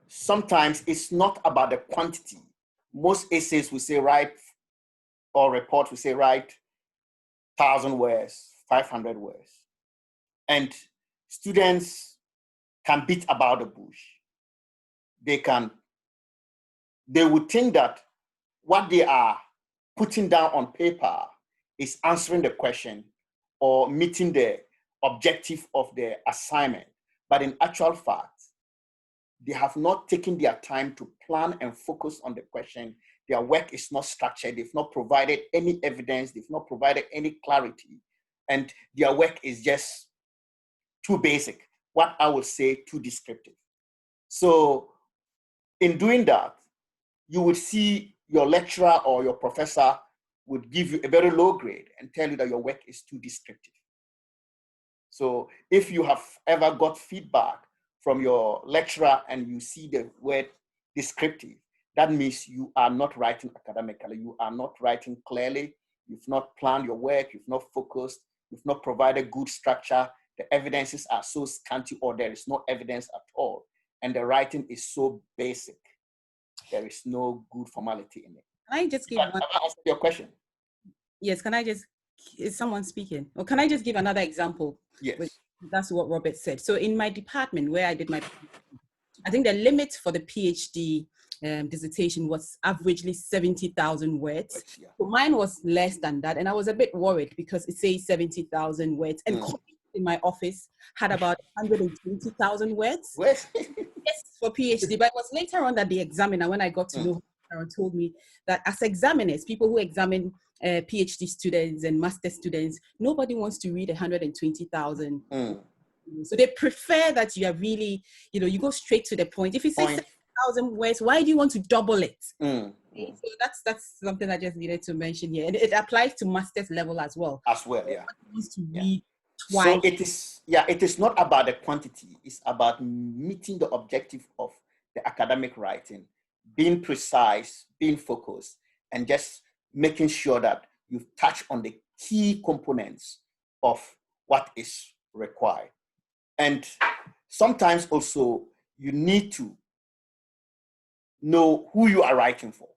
Sometimes it's not about the quantity. Most essays we say write, or report we say write 1,000 words, 500 words. And students can beat about the bush. They can they would think that what they are putting down on paper is answering the question or meeting the objective of the assignment. But in actual fact, they have not taken their time to plan and focus on the question. Their work is not structured. They've not provided any evidence. They've not provided any clarity. And their work is just too basic. What I would say, too descriptive. So in doing that, you would see your lecturer or your professor would give you a very low grade and tell you that your work is too descriptive. So if you have ever got feedback from your lecturer and you see the word descriptive, that means you are not writing academically, you are not writing clearly, you've not planned your work, you've not focused, you've not provided good structure, the evidences are so scanty or there is no evidence at all, and the writing is so basic. There is no good formality in it.
Can I just give one?
Have I answered your question?
Yes, can I just, is someone speaking? Or can I just give another example?
Yes.
That's what Robert said. So in my department where I did my, I think the limit for the PhD dissertation was averagely 70,000 words.
Yeah.
So mine was less than that. And I was a bit worried because it says 70,000 words. And in my office had about 120,000 words. Yes, for PhD. But it was later on that the examiner, when I got to know her, told me that as examiners, people who examine PhD students and master students, nobody wants to read 120,000. So they prefer that you are really, you go straight to the point. If it says 7,000 words, why do you want to double it? So that's something I just needed to mention here. And it applies to master's level as well.
As well, yeah.
Wants to read twice.
So it is not about the quantity. It's about meeting the objective of the academic writing, being precise, being focused, and just making sure that you touch on the key components of what is required. And sometimes also you need to know who you are writing for.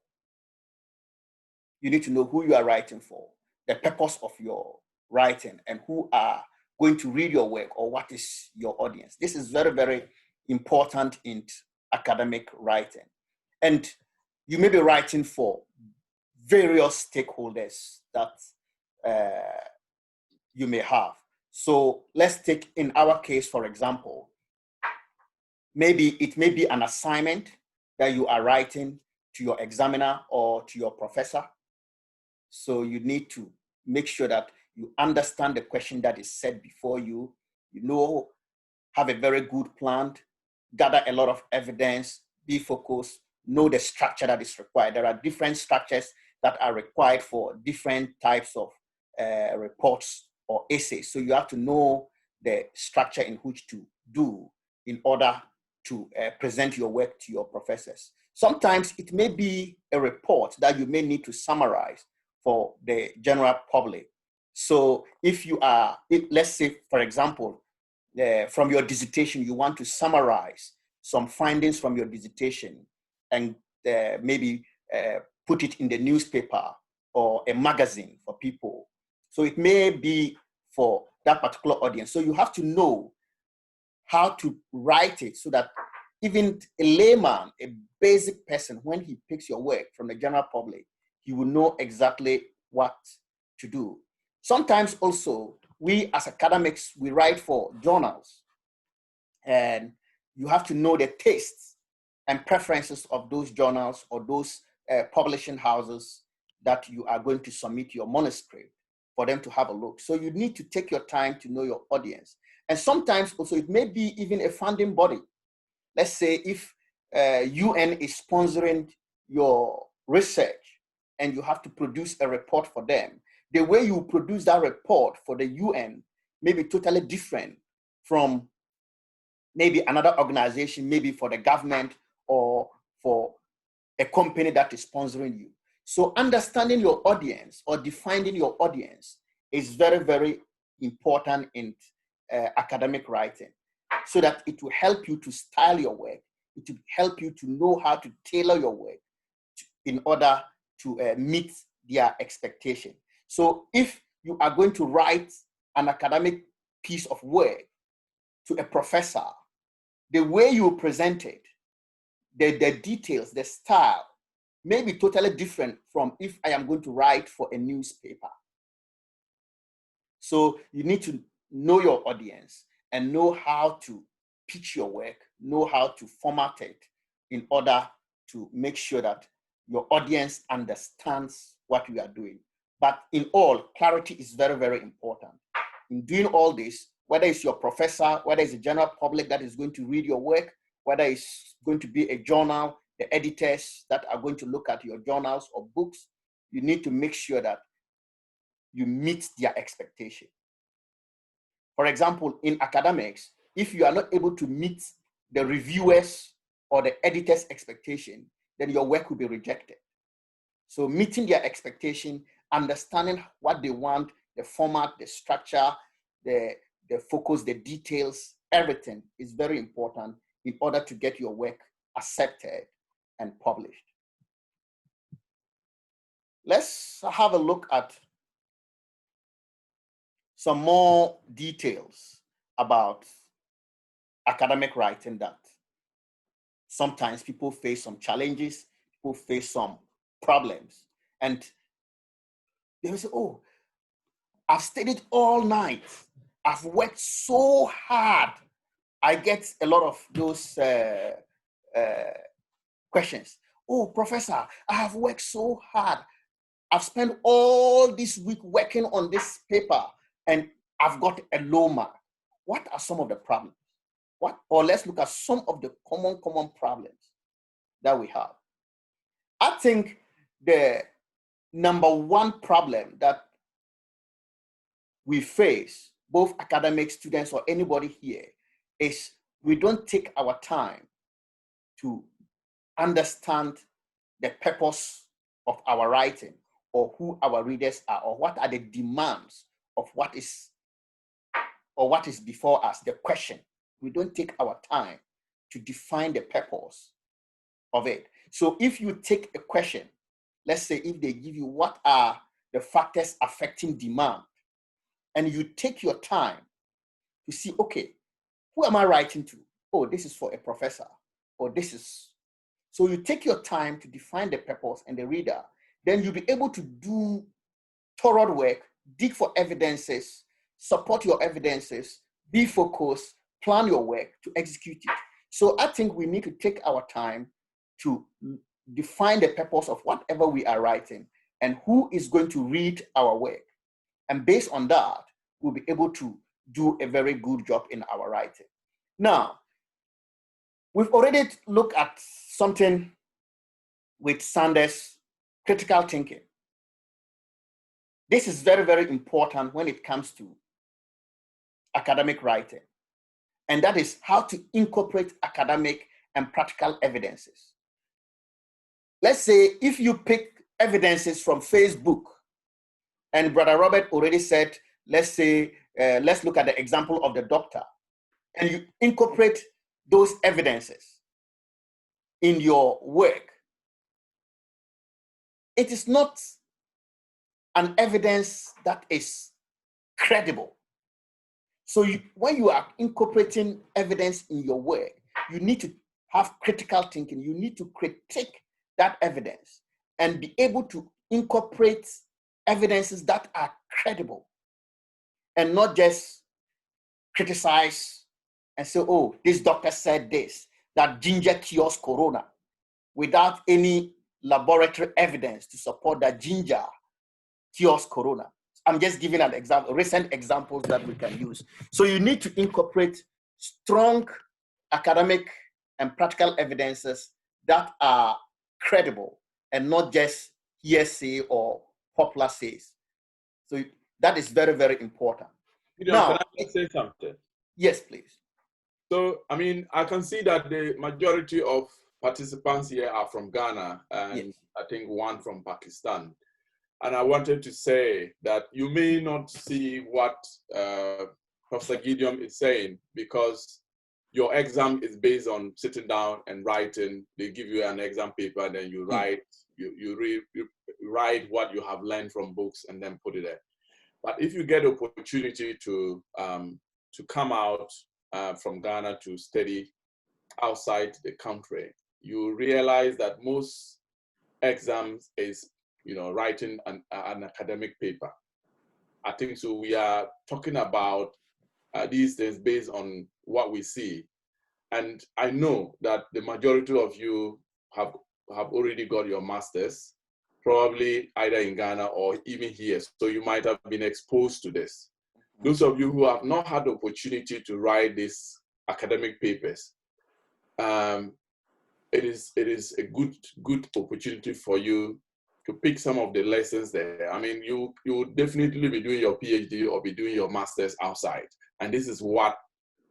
You need to know who you are writing for, the purpose of your writing, and who are going to read your work, or what is your audience. This is very, very important in academic writing. And you may be writing for various stakeholders that you may have. So let's take, in our case, for example, maybe it may be an assignment that you are writing to your examiner or to your professor. So you need to make sure that you understand the question that is set before you, have a very good plan, gather a lot of evidence, be focused, know the structure that is required. There are different structures that are required for different types of reports or essays. So you have to know the structure in which to do in order to present your work to your professors. Sometimes it may be a report that you may need to summarize for the general public. So if you are, let's say, for example, from your dissertation, you want to summarize some findings from your dissertation and maybe put it in the newspaper or a magazine for people. So it may be for that particular audience. So you have to know how to write it so that even a layman, a basic person, when he picks your work from the general public, he will know exactly what to do. Sometimes also, we as academics, we write for journals, and you have to know the tastes and preferences of those journals or those publishing houses that you are going to submit your manuscript for them to have a look. So you need to take your time to know your audience. And sometimes also it may be even a funding body. Let's say if UN is sponsoring your research and you have to produce a report for them, the way you produce that report for the UN may be totally different from maybe another organization, maybe for the government or for a company that is sponsoring you. So understanding your audience or defining your audience is very, very important in academic writing, so that it will help you to style your work. It will help you to know how to tailor your work in order to meet their expectation. So if you are going to write an academic piece of work to a professor, the way you present it, the details, the style, may be totally different from if I am going to write for a newspaper. So you need to know your audience and know how to pitch your work, know how to format it in order to make sure that your audience understands what you are doing. But in all, clarity is very, very important. In doing all this, whether it's your professor, whether it's the general public that is going to read your work, whether it's going to be a journal, the editors that are going to look at your journals or books, you need to make sure that you meet their expectation. For example, in academics, if you are not able to meet the reviewers or the editor's expectation, then your work will be rejected. So meeting their expectation, understanding what they want, the format, the structure, the focus, the details, everything is very important in order to get your work accepted and published. Let's have a look at some more details about academic writing that sometimes people face some challenges, people face some problems, and they will say, oh, I've studied all night. I've worked so hard. I get a lot of those questions. Oh, professor, I have worked so hard. I've spent all this week working on this paper and I've got a low mark. What are some of the problems? Or let's look at some of the common problems that we have. I think the number one problem that we face, both academic students or anybody here, is we don't take our time to understand the purpose of our writing or who our readers are or what are the demands of what is before us, the question. We don't take our time to define the purpose of it. So if you take a question, let's say if they give you what are the factors affecting demand, and you take your time to see, okay, who am I writing to? Oh, this is for a professor, or this is. So you take your time to define the purpose and the reader, then you'll be able to do thorough work, dig for evidences, support your evidences, be focused, plan your work to execute it. So I think we need to take our time to define the purpose of whatever we are writing and who is going to read our work. And based on that, we'll be able to do a very good job in our writing. Now, we've already looked at something with Sanders, critical thinking. This is very, very important when it comes to academic writing. And that is how to incorporate academic and practical evidences. Let's say if you pick evidences from Facebook, and Brother Robert already said, let's say, let's look at the example of the doctor, and you incorporate those evidences in your work, it is not an evidence that is credible. So when you are incorporating evidence in your work, you need to have critical thinking. You need to critique that evidence and be able to incorporate evidences that are credible and not just criticize and say, oh, this doctor said this, that ginger cures corona, without any laboratory evidence to support that ginger cures corona. I'm just giving an example, recent examples that we can use. So you need to incorporate strong academic and practical evidences that are credible and not just hearsay or popular says. So that is very, very important.
Now, can I say something?
Yes, please.
So, I mean, I can see that the majority of participants here are from Ghana and yes, I think one from Pakistan. And I wanted to say that you may not see what Professor Gideon is saying because your exam is based on sitting down and writing. They give you an exam paper, and then you write, you write what you have learned from books and then put it there. But if you get the opportunity to come out from Ghana to study outside the country, you realize that most exams is, writing an academic paper. I think so. We are talking about these things based on what we see. And I know that the majority of you have already got your master's, probably either in Ghana or even here. So you might have been exposed to this. Those of you who have not had the opportunity to write these academic papers, it is a good opportunity for you to pick some of the lessons there. I mean, you will definitely be doing your PhD or be doing your master's outside. And this is what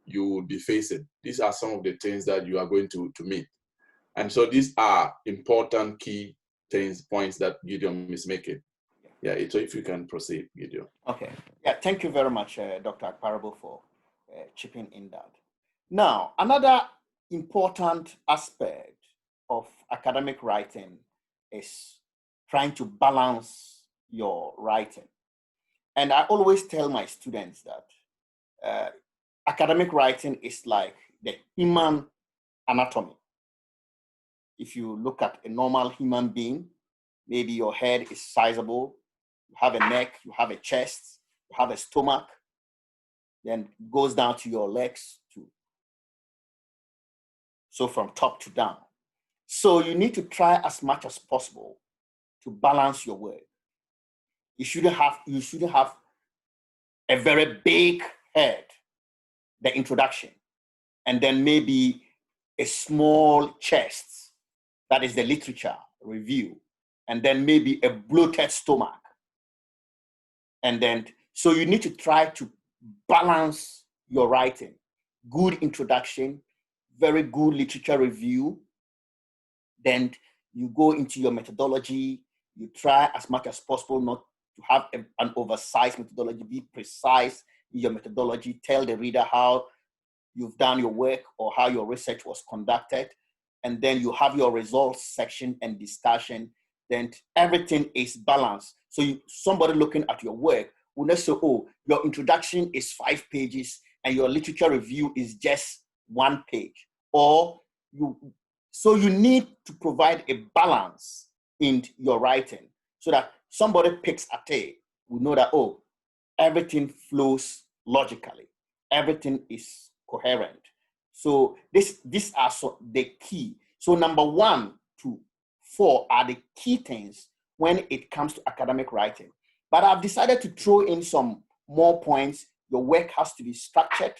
you will be facing. These are some of the things that you are going to meet. And so these are important key points that Gideon is making. Yeah, so if you can proceed, Gideon.
Okay. Yeah, thank you very much, Dr. Akparable, for chipping in that. Now, another important aspect of academic writing is trying to balance your writing. And I always tell my students that academic writing is like the human anatomy. If you look at a normal human being, maybe your head is sizable, you have a neck, you have a chest, you have a stomach, then it goes down to your legs too. So from top to down. So you need to try as much as possible to balance your work. You shouldn't have a very big head, the introduction, and then maybe a small chest, that is the literature review, and then maybe a bloated stomach. And then, so you need to try to balance your writing. Good introduction, very good literature review. Then you go into your methodology. You try as much as possible not to have an oversized methodology. Be precise in your methodology. Tell the reader how you've done your work or how your research was conducted. And then you have your results section and discussion. Then everything is balanced. So somebody looking at your work will not say, oh, your introduction is 5 pages and your literature review is just 1 page. So you need to provide a balance in your writing so that somebody picks a tape, will know that, oh, everything flows logically. Everything is coherent. So these are the key. So number 1 to 4 are the key things when it comes to academic writing. But I've decided to throw in some more points. Your work has to be structured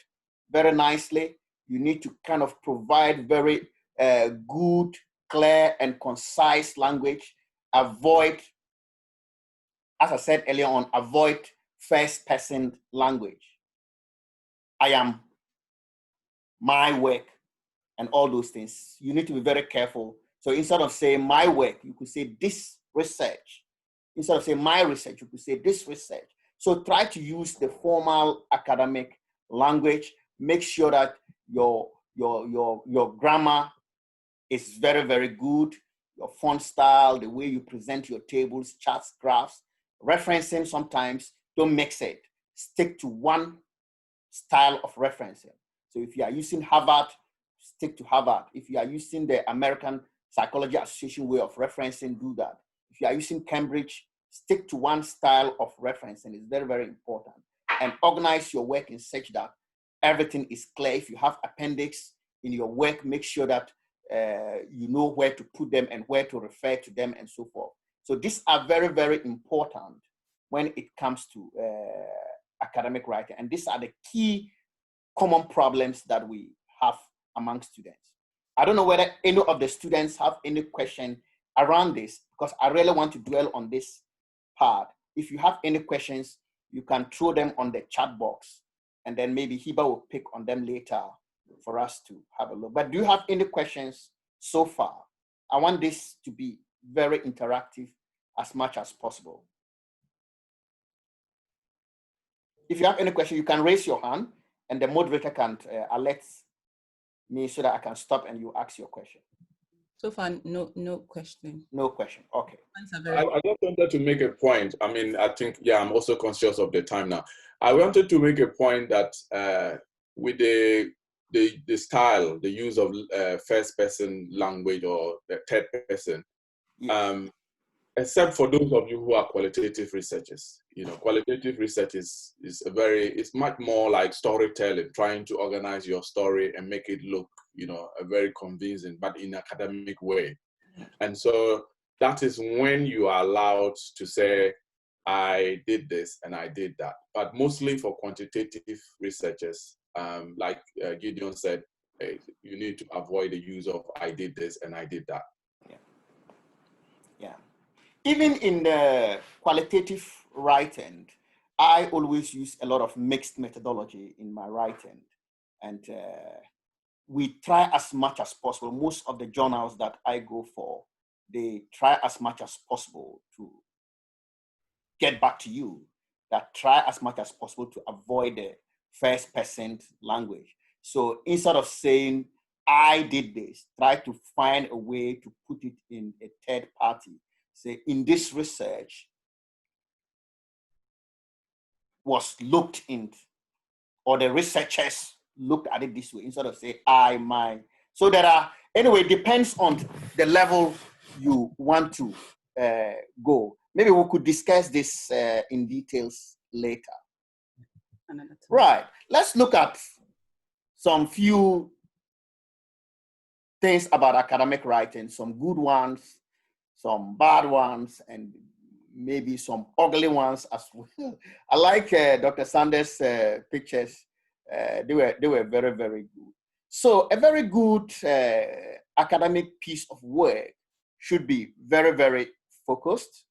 very nicely. You need to kind of provide very good, clear, and concise language. Avoid, as I said earlier on, avoid first-person language. I am, my work, and all those things. You need to be very careful. So instead of saying my work, you could say this research. Instead of saying my research, you could say this research. So try to use the formal academic language. Make sure that your grammar is very, very good. Your font style, the way you present your tables, charts, graphs, referencing sometimes, don't mix it. Stick to one style of referencing. So if you are using Harvard, stick to Harvard. If you are using the American Psychology Association way of referencing, do that. If you are using Cambridge, stick to one style of referencing. It's very, very important. And organize your work in such that everything is clear. If you have appendix in your work, make sure that you know where to put them and where to refer to them and so forth. So these are very, very important when it comes to academic writing. And these are the key common problems that we have among students. I don't know whether any of the students have any question around this, because I really want to dwell on this part. If you have any questions, you can throw them on the chat box, and then maybe Hiba will pick on them later for us to have a look. But do you have any questions so far? I want this to be very interactive as much as possible. If you have any question, you can raise your hand and the moderator can alert me so that I can stop and you ask your question.
So far, no question.
No question, okay.
I just wanted to make a point. I mean, I think, yeah, I'm also conscious of the time now. I wanted to make a point that with the style, the use of first person language or the third person,
Yes.
Except for those of you who are qualitative researchers. Qualitative research is it's much more like storytelling, trying to organize your story and make it look, a very convincing, but in academic way. And so that is when you are allowed to say, I did this and I did that. But mostly for quantitative researchers, like Gideon said, you need to avoid the use of I did this and I did that.
Yeah. Even in the qualitative writing, I always use a lot of mixed methodology in my writing. And we try as much as possible. Most of the journals that I go for, they try as much as possible to get back to you, that try as much as possible to avoid the first person language. So instead of saying, I did this, try to find a way to put it in a third party. Say, in this research was looked in, or the researchers looked at it this way, instead of say, I, my. So there are, anyway, it depends on the level you want to go. Maybe we could discuss this in details later. Right, let's look at some few things about academic writing, some good ones, some bad ones, and maybe some ugly ones as well. I like Dr. Sanders' pictures. They were very, very good. So a very good academic piece of work should be very, very focused.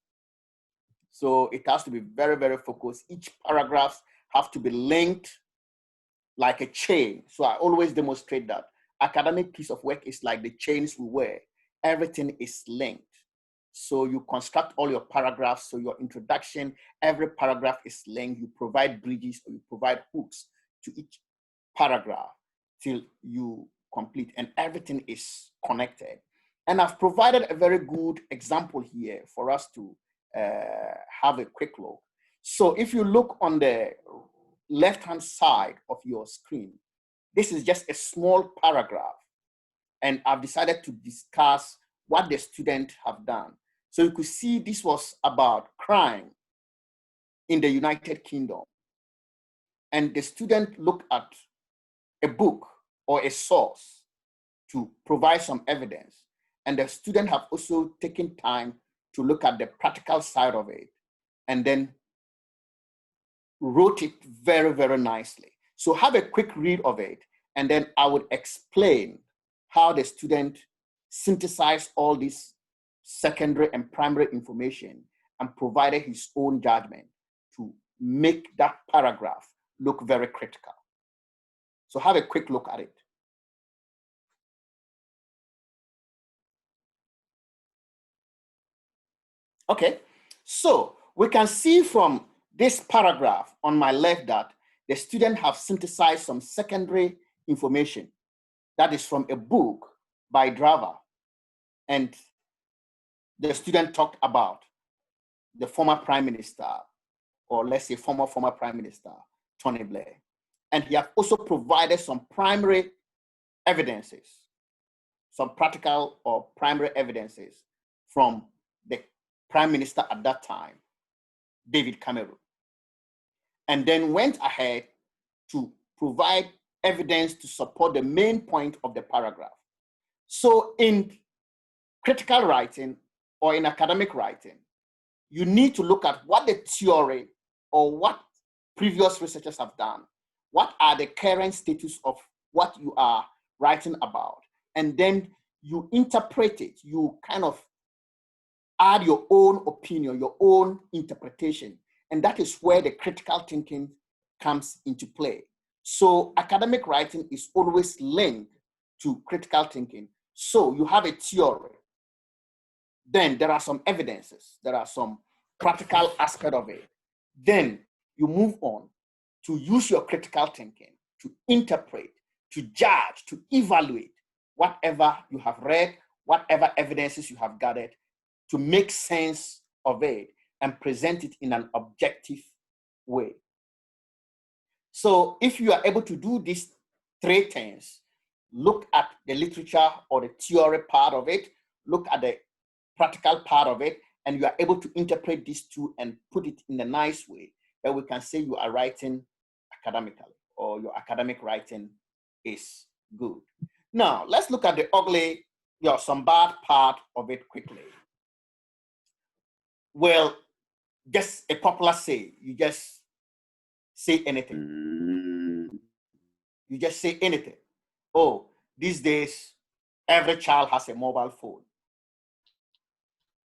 So it has to be very, very focused. Each paragraph have to be linked like a chain. So I always demonstrate that academic piece of work is like the chains we wear. Everything is linked. So you construct all your paragraphs. So your introduction, every paragraph is linked. You provide bridges or you provide hooks to each paragraph till you complete, and everything is connected. And I've provided a very good example here for us to have a quick look. So if you look on the left-hand side of your screen, this is just a small paragraph. And I've decided to discuss what the students have done. So you could see this was about crime in the United Kingdom. And the student looked at a book or a source to provide some evidence. And the student have also taken time to look at the practical side of it and then wrote it very, very nicely. So have a quick read of it, and then I would explain how the student synthesized all this secondary and primary information and provided his own judgment to make that paragraph look very critical. So have a quick look at it. Okay, so we can see from this paragraph on my left that the student have synthesized some secondary information that is from a book by Driver. And the student talked about the former Prime Minister, or let's say former Prime Minister, Tony Blair. And he has also provided some primary evidences, some practical or primary evidences from the Prime Minister at that time, David Cameron. And then went ahead to provide evidence to support the main point of the paragraph. So in critical writing or in academic writing, you need to look at what the theory or what previous researchers have done. What are the current status of what you are writing about? And then you interpret it. You kind of add your own opinion, your own interpretation. And that is where the critical thinking comes into play. So academic writing is always linked to critical thinking. So you have a theory. Then there are some evidences. There are some practical aspect of it. Then you move on to use your critical thinking to interpret, to judge, to evaluate whatever you have read, whatever evidences you have gathered, to make sense of it and present it in an objective way. So if you are able to do these three things, look at the literature or the theory part of it, look at the practical part of it, and you are able to interpret these two and put it in a nice way, that we can say you are writing academically, or your academic writing is good. Now, let's look at the ugly, some bad part of it quickly. Well, just a popular say, you just say anything. You just say anything. Oh, these days, every child has a mobile phone.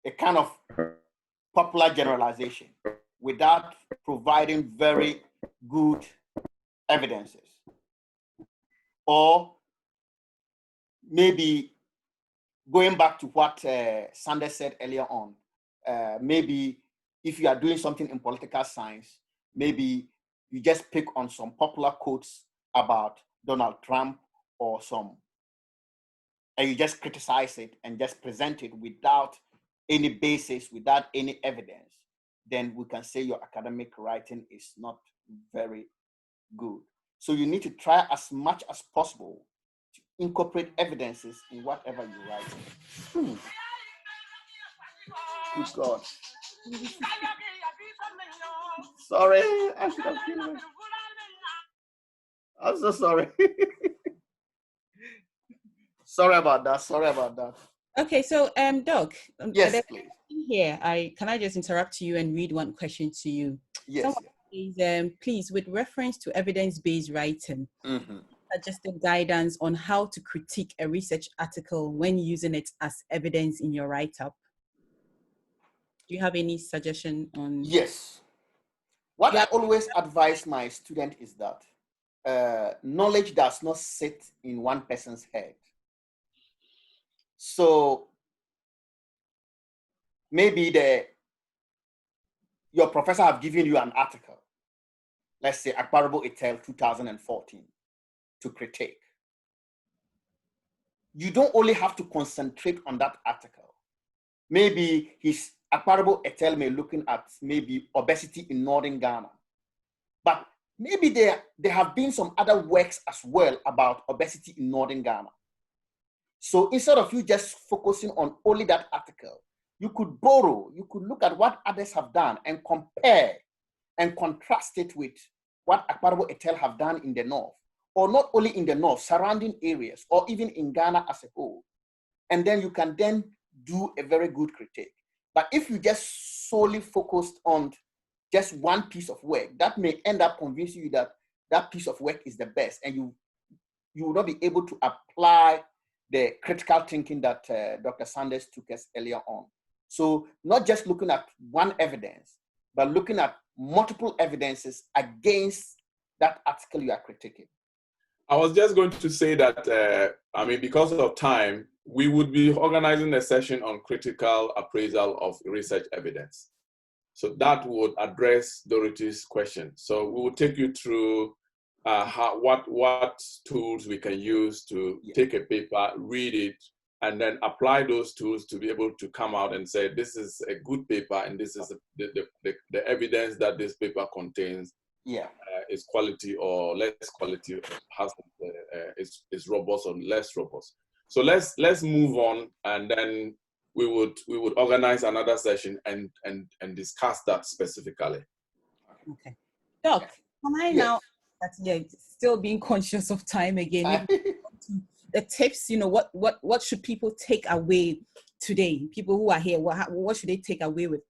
A kind of popular generalization without providing very good evidences. Or maybe going back to what Sanders said earlier on, maybe if you are doing something in political science, maybe you just pick on some popular quotes about Donald Trump or and you just criticize it and just present it without any basis, without any evidence, then we can say your academic writing is not very good. So you need to try as much as possible to incorporate evidences in whatever you write. Good God. Sorry, I should have killed him. I'm so sorry. Sorry about that.
Okay, so Doc,
yes, please.
Here, can I just interrupt you and read one question to you?
Yes.
Is, please, with reference to evidence-based writing, suggested guidance on how to critique a research article when using it as evidence in your write-up. Do you have any suggestion on?
Yes. What I always advise my student is that knowledge does not sit in one person's head. So maybe your professor have given you an article, let's say Akbarabo et al. 2014, to critique. You don't only have to concentrate on that article. Maybe Akbarabo et al. May looking at maybe obesity in northern Ghana, but maybe there have been some other works as well about obesity in northern Ghana. So instead of you just focusing on only that article, you could look at what others have done and compare and contrast it with what Akbarabo et al. Have done in the north, or not only in the north, surrounding areas, or even in Ghana as a whole. And then you can then do a very good critique. But if you just solely focused on just one piece of work, that may end up convincing you that that piece of work is the best, and you will not be able to apply the critical thinking that Dr. Sanders took us earlier on. So not just looking at one evidence, but looking at multiple evidences against that article you are critiquing.
I was just going to say that, because of time, we would be organizing a session on critical appraisal of research evidence. So that would address Dorothy's question. So we will take you through what tools we can use to take a paper, read it, and then apply those tools to be able to come out and say, this is a good paper, and this is the evidence that this paper contains is quality or less quality, is robust or less robust. So let's move on, and then we would organize another session and discuss that specifically.
Okay, Doc, can I now? Still being conscious of time again. The tips, what should people take away today? People who are here, what should they take away with?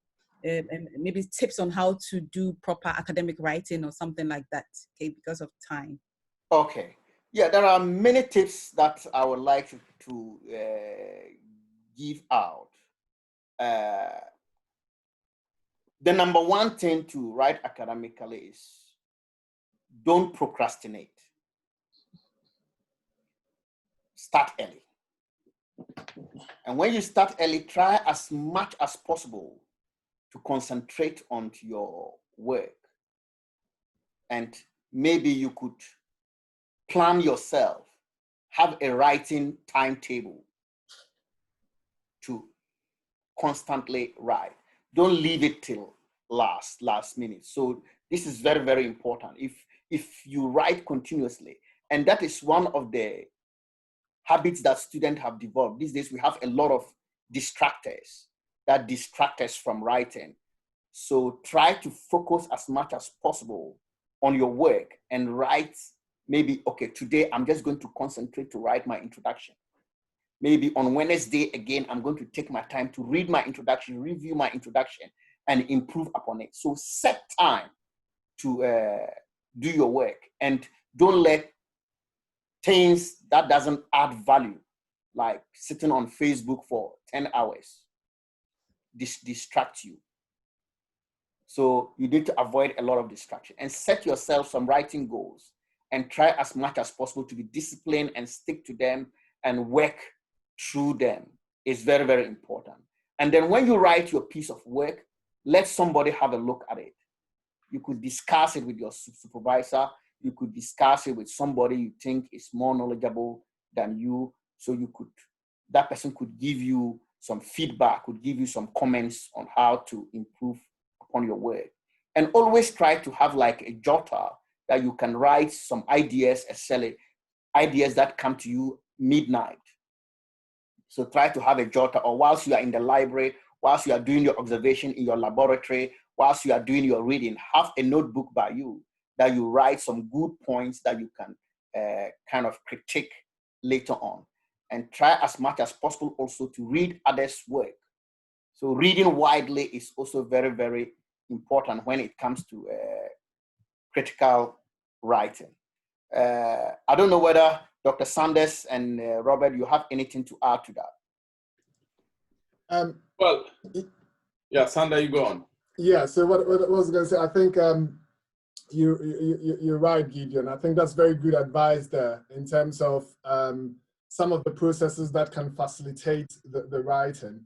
Maybe tips on how to do proper academic writing or something like that. Okay, because of time.
Okay. Yeah, there are many tips that I would like to give out. The number one thing to write academically is don't procrastinate. Start early. And when you start early, try as much as possible to concentrate on your work. And maybe you could plan yourself, have a writing timetable to constantly write. Don't leave it till last minute. So this is very, very important. If you write continuously, and that is one of the habits that students have developed. These days we have a lot of distractors. that distract us from writing. So try to focus as much as possible on your work and write. Maybe, okay, today I'm just going to concentrate to write my introduction. Maybe on Wednesday, again, I'm going to take my time to read my introduction, review my introduction, and improve upon it. So set time to do your work, and don't let things that doesn't add value, like sitting on Facebook for 10 hours, distract you. So you need to avoid a lot of distraction and set yourself some writing goals and try as much as possible to be disciplined and stick to them and work through them. It's very, very important. And then when you write your piece of work, let somebody have a look at it. You could discuss it with your supervisor. You could discuss it with somebody you think is more knowledgeable than you. So that person could give you some feedback, could give you some comments on how to improve upon your work. And always try to have like a jotter that you can write some ideas, ideas that come to you midnight. So try to have a jotter, or whilst you are in the library, whilst you are doing your observation in your laboratory, whilst you are doing your reading, have a notebook by you that you write some good points that you can kind of critique later on. And try as much as possible also to read others' work. So reading widely is also very, very important when it comes to critical writing. I don't know whether Dr. Sanders and Robert, you have anything to add to that?
Well, yeah, Sander, you go on.
Yeah, so what I was going to say, I think you're right, Gideon. I think that's very good advice there in terms of some of the processes that can facilitate the writing.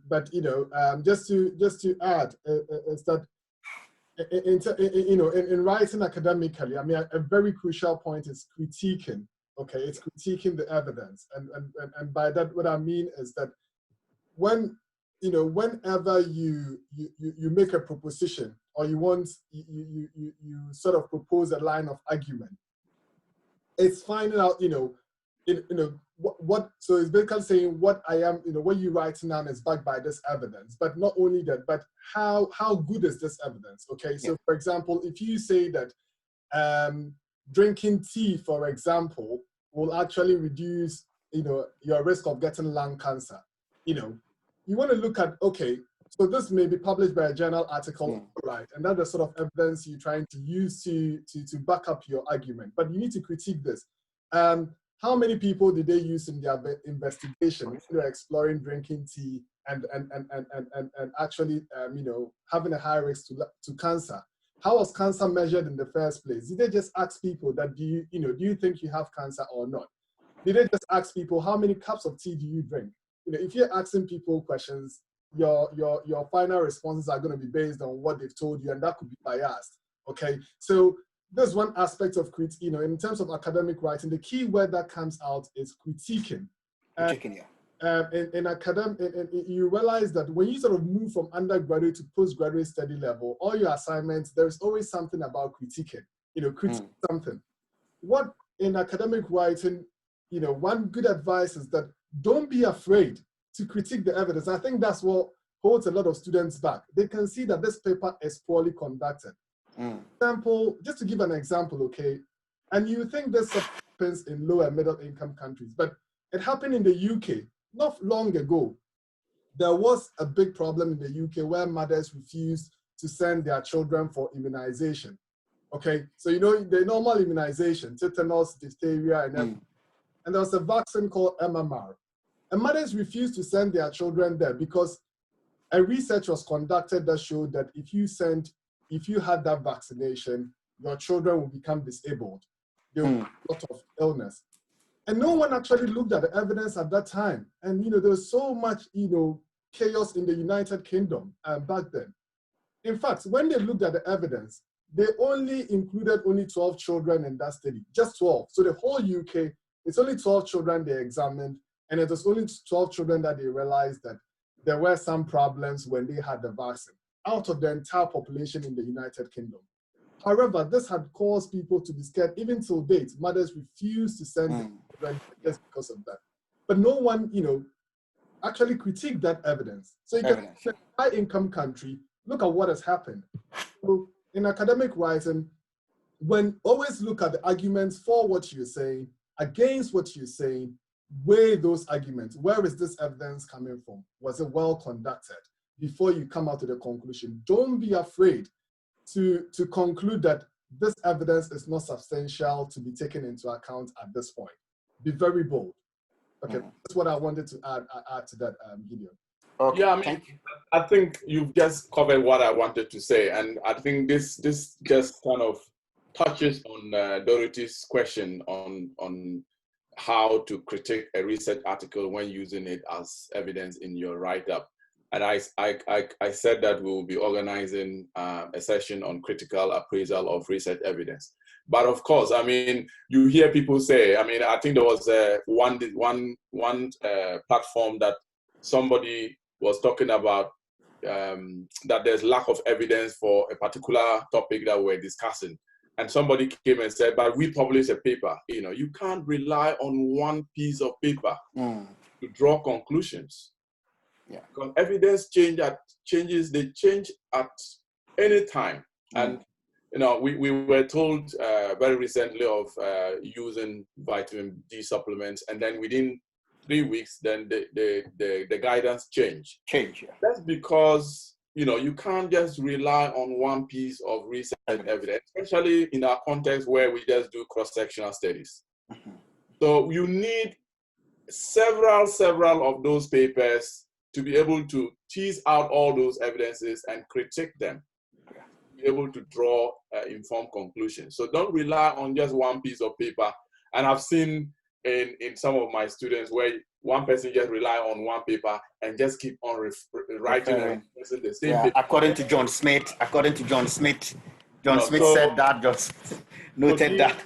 But just to add is that in writing academically, I mean, a very crucial point is critiquing. Okay, it's critiquing the evidence, and by that what I mean is that whenever you make a proposition or you sort of propose a line of argument, it's finding out what so it's basically saying what I am, what you writing down is backed by this evidence. But not only that, but how good is this evidence? Okay, so for example, if you say that drinking tea, for example, will actually reduce your risk of getting lung cancer, you want to look at, okay, so this may be published by a journal article, right? And that's the sort of evidence you're trying to use to back up your argument. But you need to critique this. How many people did they use in their investigation? They're exploring drinking tea and actually, having a high risk to cancer. How was cancer measured in the first place? Did they just ask people that do you think you have cancer or not? Did they just ask people how many cups of tea do you drink? If you're asking people questions, your final responses are going to be based on what they've told you, and that could be biased. Okay, so there's one aspect of in terms of academic writing, the key word that comes out is critiquing. In academic, you realize that when you sort of move from undergraduate to postgraduate study level, all your assignments, there's always something about critiquing. Critique something. What in academic writing, one good advice is that don't be afraid to critique the evidence. I think that's what holds a lot of students back. They can see that this paper is poorly conducted. Example, just to give an example, okay, and you think this happens in low and middle income countries, but it happened in the UK not long ago. There was a big problem in the UK where mothers refused to send their children for immunization. Okay, so the normal immunization, tetanus, diphtheria, and everything. And there was a vaccine called MMR. And mothers refused to send their children there because a research was conducted that showed that if you had that vaccination, your children will become disabled. There will be a lot of illness. And no one actually looked at the evidence at that time. And there was so much chaos in the United Kingdom back then. In fact, when they looked at the evidence, they only included 12 children in that study, just 12. So the whole UK, it's only 12 children they examined, and it was only 12 children that they realized that there were some problems when they had the vaccine, out of the entire population in the United Kingdom. However, this had caused people to be scared. Even till date, mothers refuse to send their children just because of that. But no one, actually critique that evidence. So you can, in a high-income country, look at what has happened. So in academic writing, always look at the arguments for what you're saying, against what you're saying, weigh those arguments. Where is this evidence coming from? Was it well conducted? Before you come out to the conclusion, don't be afraid to conclude that this evidence is not substantial to be taken into account at this point. Be very bold. Okay, that's what I wanted to add to that, Gideon.
Okay,
yeah, I think you've just covered what I wanted to say, and I think this just kind of touches on Dorothy's question on how to critique a research article when using it as evidence in your write-up. And I said that we will be organizing a session on critical appraisal of research evidence. But of course, I mean, you hear people say, I mean, I think there was one platform that somebody was talking about that there's lack of evidence for a particular topic that we're discussing. And somebody came and said, but we publish a paper. You know, you can't rely on one piece of paper to draw conclusions.
Yeah.
Because evidence changes at any time. And, you know, we were told very recently of using vitamin D supplements, and then within 3 weeks, then the guidance changed.
Yeah.
That's because, you know, you can't just rely on one piece of research evidence, especially in our context where we just do cross-sectional studies. So you need several of those papers to be able to tease out all those evidences and critique them, be able to draw informed conclusions. So don't rely on just one piece of paper. And I've seen in some of my students where one person just rely on one paper and just keep on writing and the same paper.
According to John Smith, John Smith said that, John Smith noted that.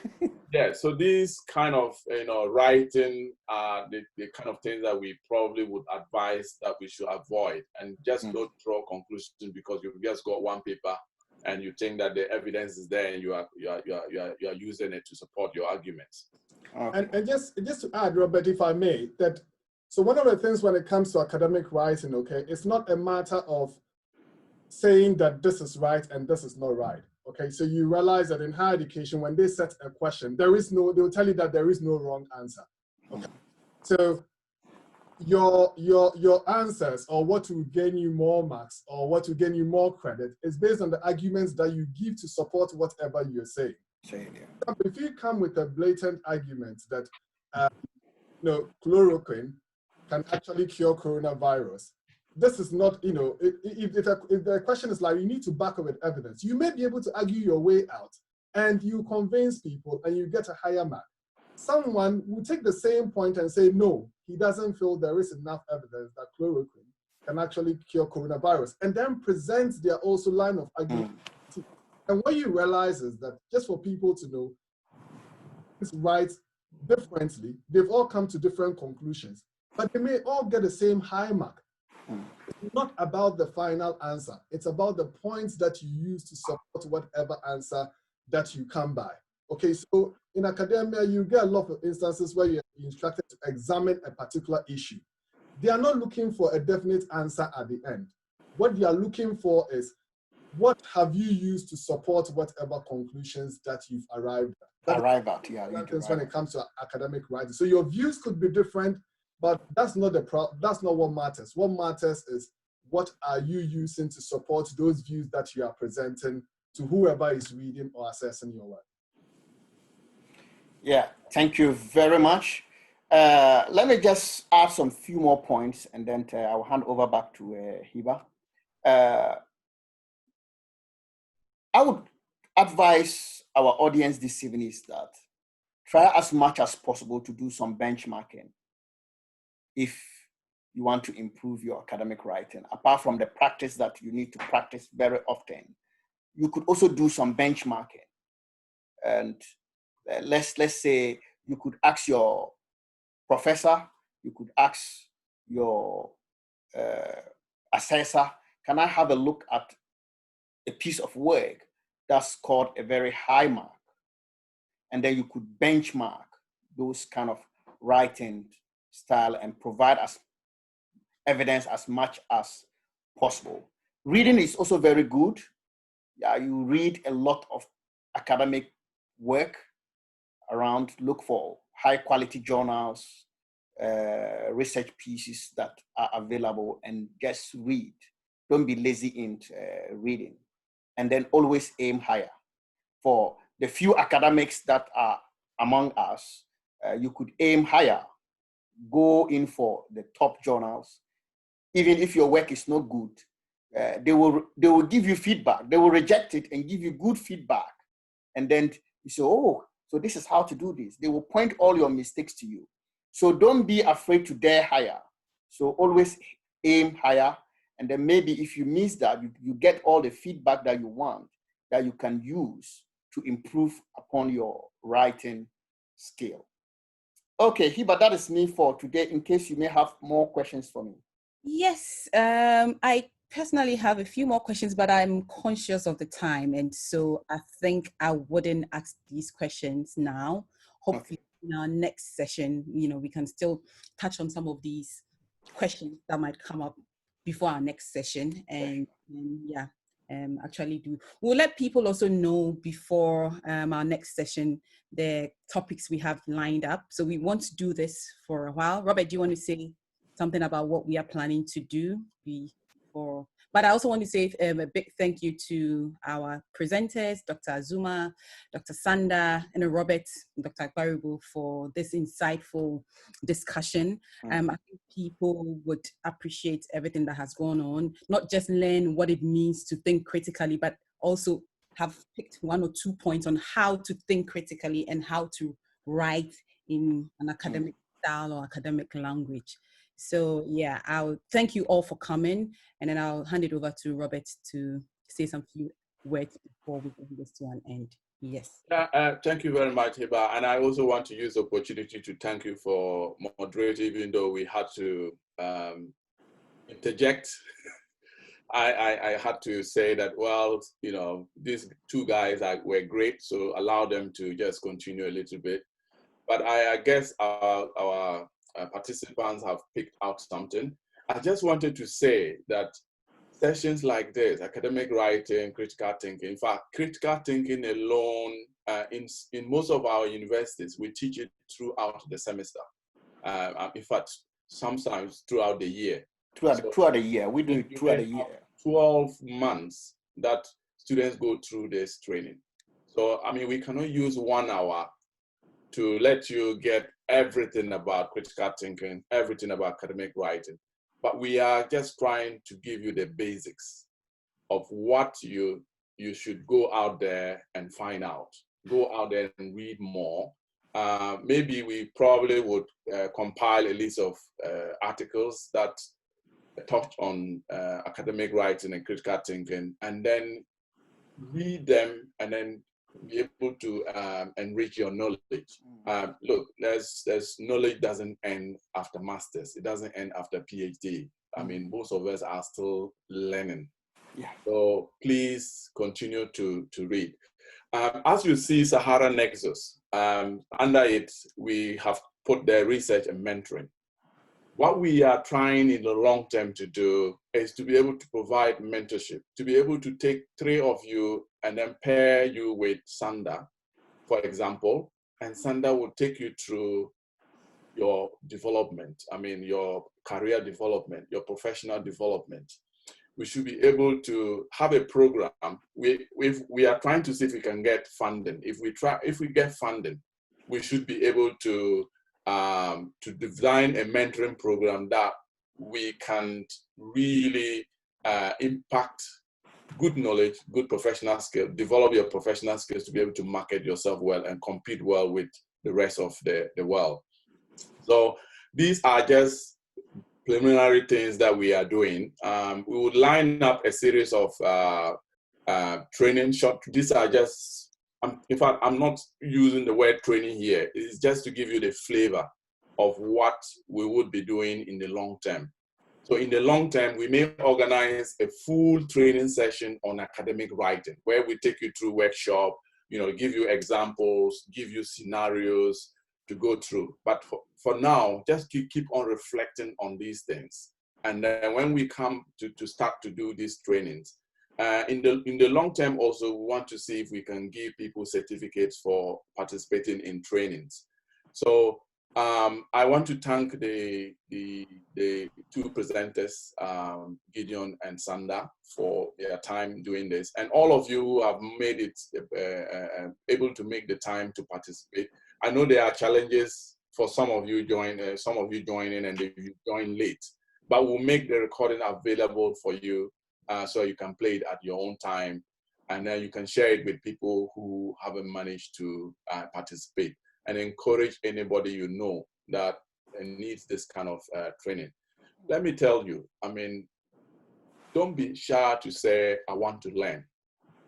Yeah, so these kind of, you know, writing are the kind of things that we probably would advise that we should avoid, and just don't draw conclusions because you've just got one paper and you think that the evidence is there and you are using it to support your arguments.
Okay. And just to add, Robert, if I may, that so one of the things when it comes to academic writing, okay, it's not a matter of saying that this is right and this is not right. Okay, so you realize that in higher education, when they set a question, they'll tell you that there is no wrong answer. Okay, so your answers or what will gain you more marks or what will gain you more credit is based on the arguments that you give to support whatever you're saying. If you come with a blatant argument that chloroquine can actually cure coronavirus, this is not, you know, if the question is like, you need to back up with evidence, you may be able to argue your way out and you convince people and you get a higher mark. Someone will take the same point and say, no, he doesn't feel there is enough evidence that chloroquine can actually cure coronavirus, and then presents their also line of argument. And what you realize is that just for people to know, this writes differently, they've all come to different conclusions, but they may all get the same high mark. It's not about the final answer. It's about the points that you use to support whatever answer that you come by. Okay, so in academia, you get a lot of instances where you're instructed to examine a particular issue. They are not looking for a definite answer at the end. What they are looking for is, what have you used to support whatever conclusions that you've arrived at? When it comes to academic writing. So your views could be different, but that's not what matters. What matters is, what are you using to support those views that you are presenting to whoever is reading or assessing your work?
Yeah, thank you very much. Let me just add some few more points, and then I'll hand over back to Hiba. I would advise our audience this evening is that try as much as possible to do some benchmarking if you want to improve your academic writing. Apart from the practice that you need to practice very often, you could also do some benchmarking. And let's say you could ask your professor, you could ask your assessor, can I have a look at a piece of work that scored a very high mark? And then you could benchmark those kind of writing style and provide us evidence as much as possible. Reading is also very good. Yeah, you read a lot of academic work around, look for high quality journals, research pieces that are available, and just read. Don't be lazy in reading. And then always aim higher. For the few academics that are among us, you could aim higher. Go in for the top journals. Even if your work is not good, they will give you feedback. They will reject it and give you good feedback. And then you say, oh, so this is how to do this. They will point all your mistakes to you. So don't be afraid to dare higher. So always aim higher. And then maybe if you miss that, you get all the feedback that you want, that you can use to improve upon your writing skill. Okay, Hiba, that is me for today, in case you may have more questions for me.
Yes, I personally have a few more questions, but I'm conscious of the time. And so I think I wouldn't ask these questions now. Hopefully in our next session, we can still touch on some of these questions that might come up before our next session. And actually we'll let people also know before our next session the topics we have lined up. So we want to do this for a while. Robert, do you want to say something about what we are planning to do before? But I also want to say a big thank you to our presenters, Dr. Azuma, Dr. Sanda, and Robert, Dr. Akparibo, for this insightful discussion. I think people would appreciate everything that has gone on, not just learn what it means to think critically, but also have picked 1 or 2 points on how to think critically and how to write in an academic style or academic language. So yeah, I'll thank you all for coming, and then I'll hand it over to Robert to say some few words before we bring this to an end. Yes.
Thank you very much, Hiba. And I also want to use the opportunity to thank you for moderating, even though we had to interject. I had to say that, well, these two guys were great, so allow them to just continue a little bit. But I guess our participants have picked out something. I just wanted to say that sessions like this, academic writing, critical thinking, in fact, critical thinking alone, in most of our universities, we teach it throughout the semester. In fact, sometimes throughout the year.
Throughout the year, we do it throughout the year.
12 months that students go through this training. So, I mean, we cannot use 1 hour to let you get everything about critical thinking, everything about academic writing. But we are just trying to give you the basics of what you should go out there and find out. Go out there and read more. Maybe we probably would compile a list of articles that touch on academic writing and critical thinking, and then read them and then be able to enrich your knowledge. Look, there's knowledge doesn't end after masters. It doesn't end after PhD. I mean, most of us are still learning.
Yeah.
So please continue to read. As you see, Sahara Nexus, under it, we have put the research and mentoring. What we are trying in the long term to do is to be able to provide mentorship, to be able to take 3 of you and then pair you with Sanda, for example, and Sanda will take you through your development, I mean, your career development, your professional development. We should be able to have a program. We are trying to see if we can get funding. If we get funding, we should be able to design a mentoring program that we can really impact good knowledge, good professional skill, develop your professional skills to be able to market yourself well and compete well with the rest of the world. So these are just preliminary things that we are doing. We would line up a series of training short. These are just, in fact, I'm not using the word training here. It's just to give you the flavor of what we would be doing in the long term. So in the long term, we may organize a full training session on academic writing, where we take you through workshop, give you examples, give you scenarios to go through. But for now, just keep on reflecting on these things And then when we come to start to do these trainings, in the long term also, we want to see if we can give people certificates for participating in trainings. So I want to thank the two presenters, Gideon and Sanda, for their time doing this, and all of you who have made it able to make the time to participate. I know there are challenges for some of you joining and you join late, but we'll make the recording available for you so you can play it at your own time, and then you can share it with people who haven't managed to participate, and encourage anybody you know that needs this kind of training. Let me tell you, I mean, don't be shy to say, I want to learn.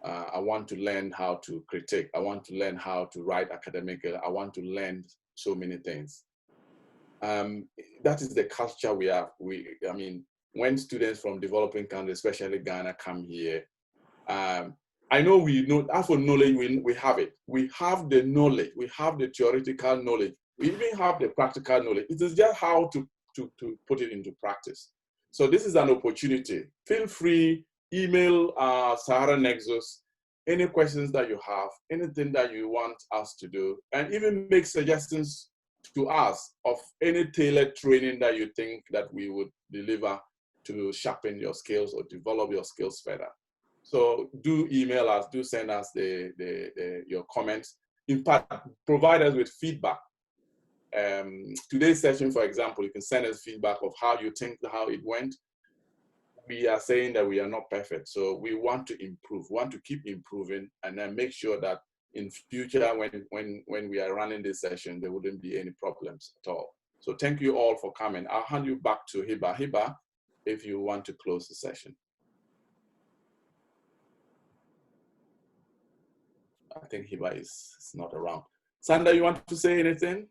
I want to learn how to critique. I want to learn how to write academically. I want to learn so many things. That is the culture we have. I mean, when students from developing countries, especially Ghana, come here, I know we know, as for knowledge, we have it. We have the knowledge. We have the theoretical knowledge. We even have the practical knowledge. It is just how to put it into practice. So this is an opportunity. Feel free, email Sahara Nexus, any questions that you have, anything that you want us to do, and even make suggestions to us of any tailored training that you think that we would deliver to sharpen your skills or develop your skills further. So do email us, do send us your comments. In fact, provide us with feedback. Today's session, for example, you can send us feedback of how you think, how it went. We are saying that we are not perfect, so we want to improve, want to keep improving, and then make sure that in future, when we are running this session, there wouldn't be any problems at all. So thank you all for coming. I'll hand you back to Hiba. Hiba, if you want to close the session. I think Hiba is not around. Sanda, you want to say anything?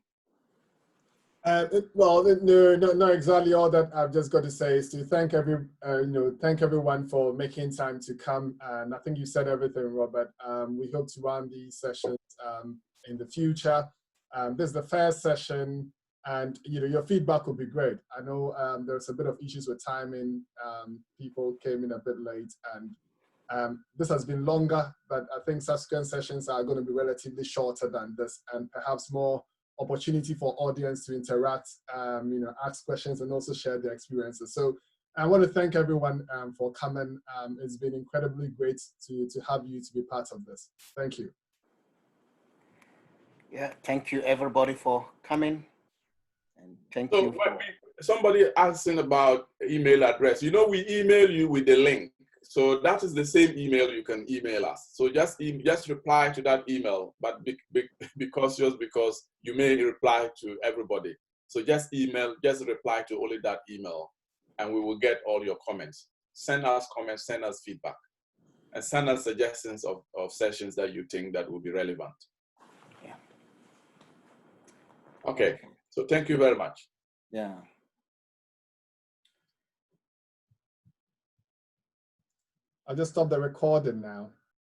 Well, no, not exactly. All that I've just got to say is to thank thank everyone for making time to come. And I think you said everything, Robert. We hope to run these sessions in the future. This is the first session, and your feedback will be great. I know there's a bit of issues with timing. People came in a bit late, and this has been longer. But I think subsequent sessions are going to be relatively shorter than this, and perhaps more opportunity for audience to interact, ask questions and also share their experiences. So I want to thank everyone for coming. It's been incredibly great to have you to be part of this. Thank you.
Yeah, thank you everybody for coming. And thank you.
Somebody asking about email address. We email you with the link. So that is the same email you can email us. So just reply to that email, but be cautious because you may reply to everybody. So just reply to only that email, and we will get all your comments. Send us comments, send us feedback, and send us suggestions of sessions that you think that will be relevant.
Yeah.
Okay, so thank you very much.
Yeah.
I'll just stop the recording now.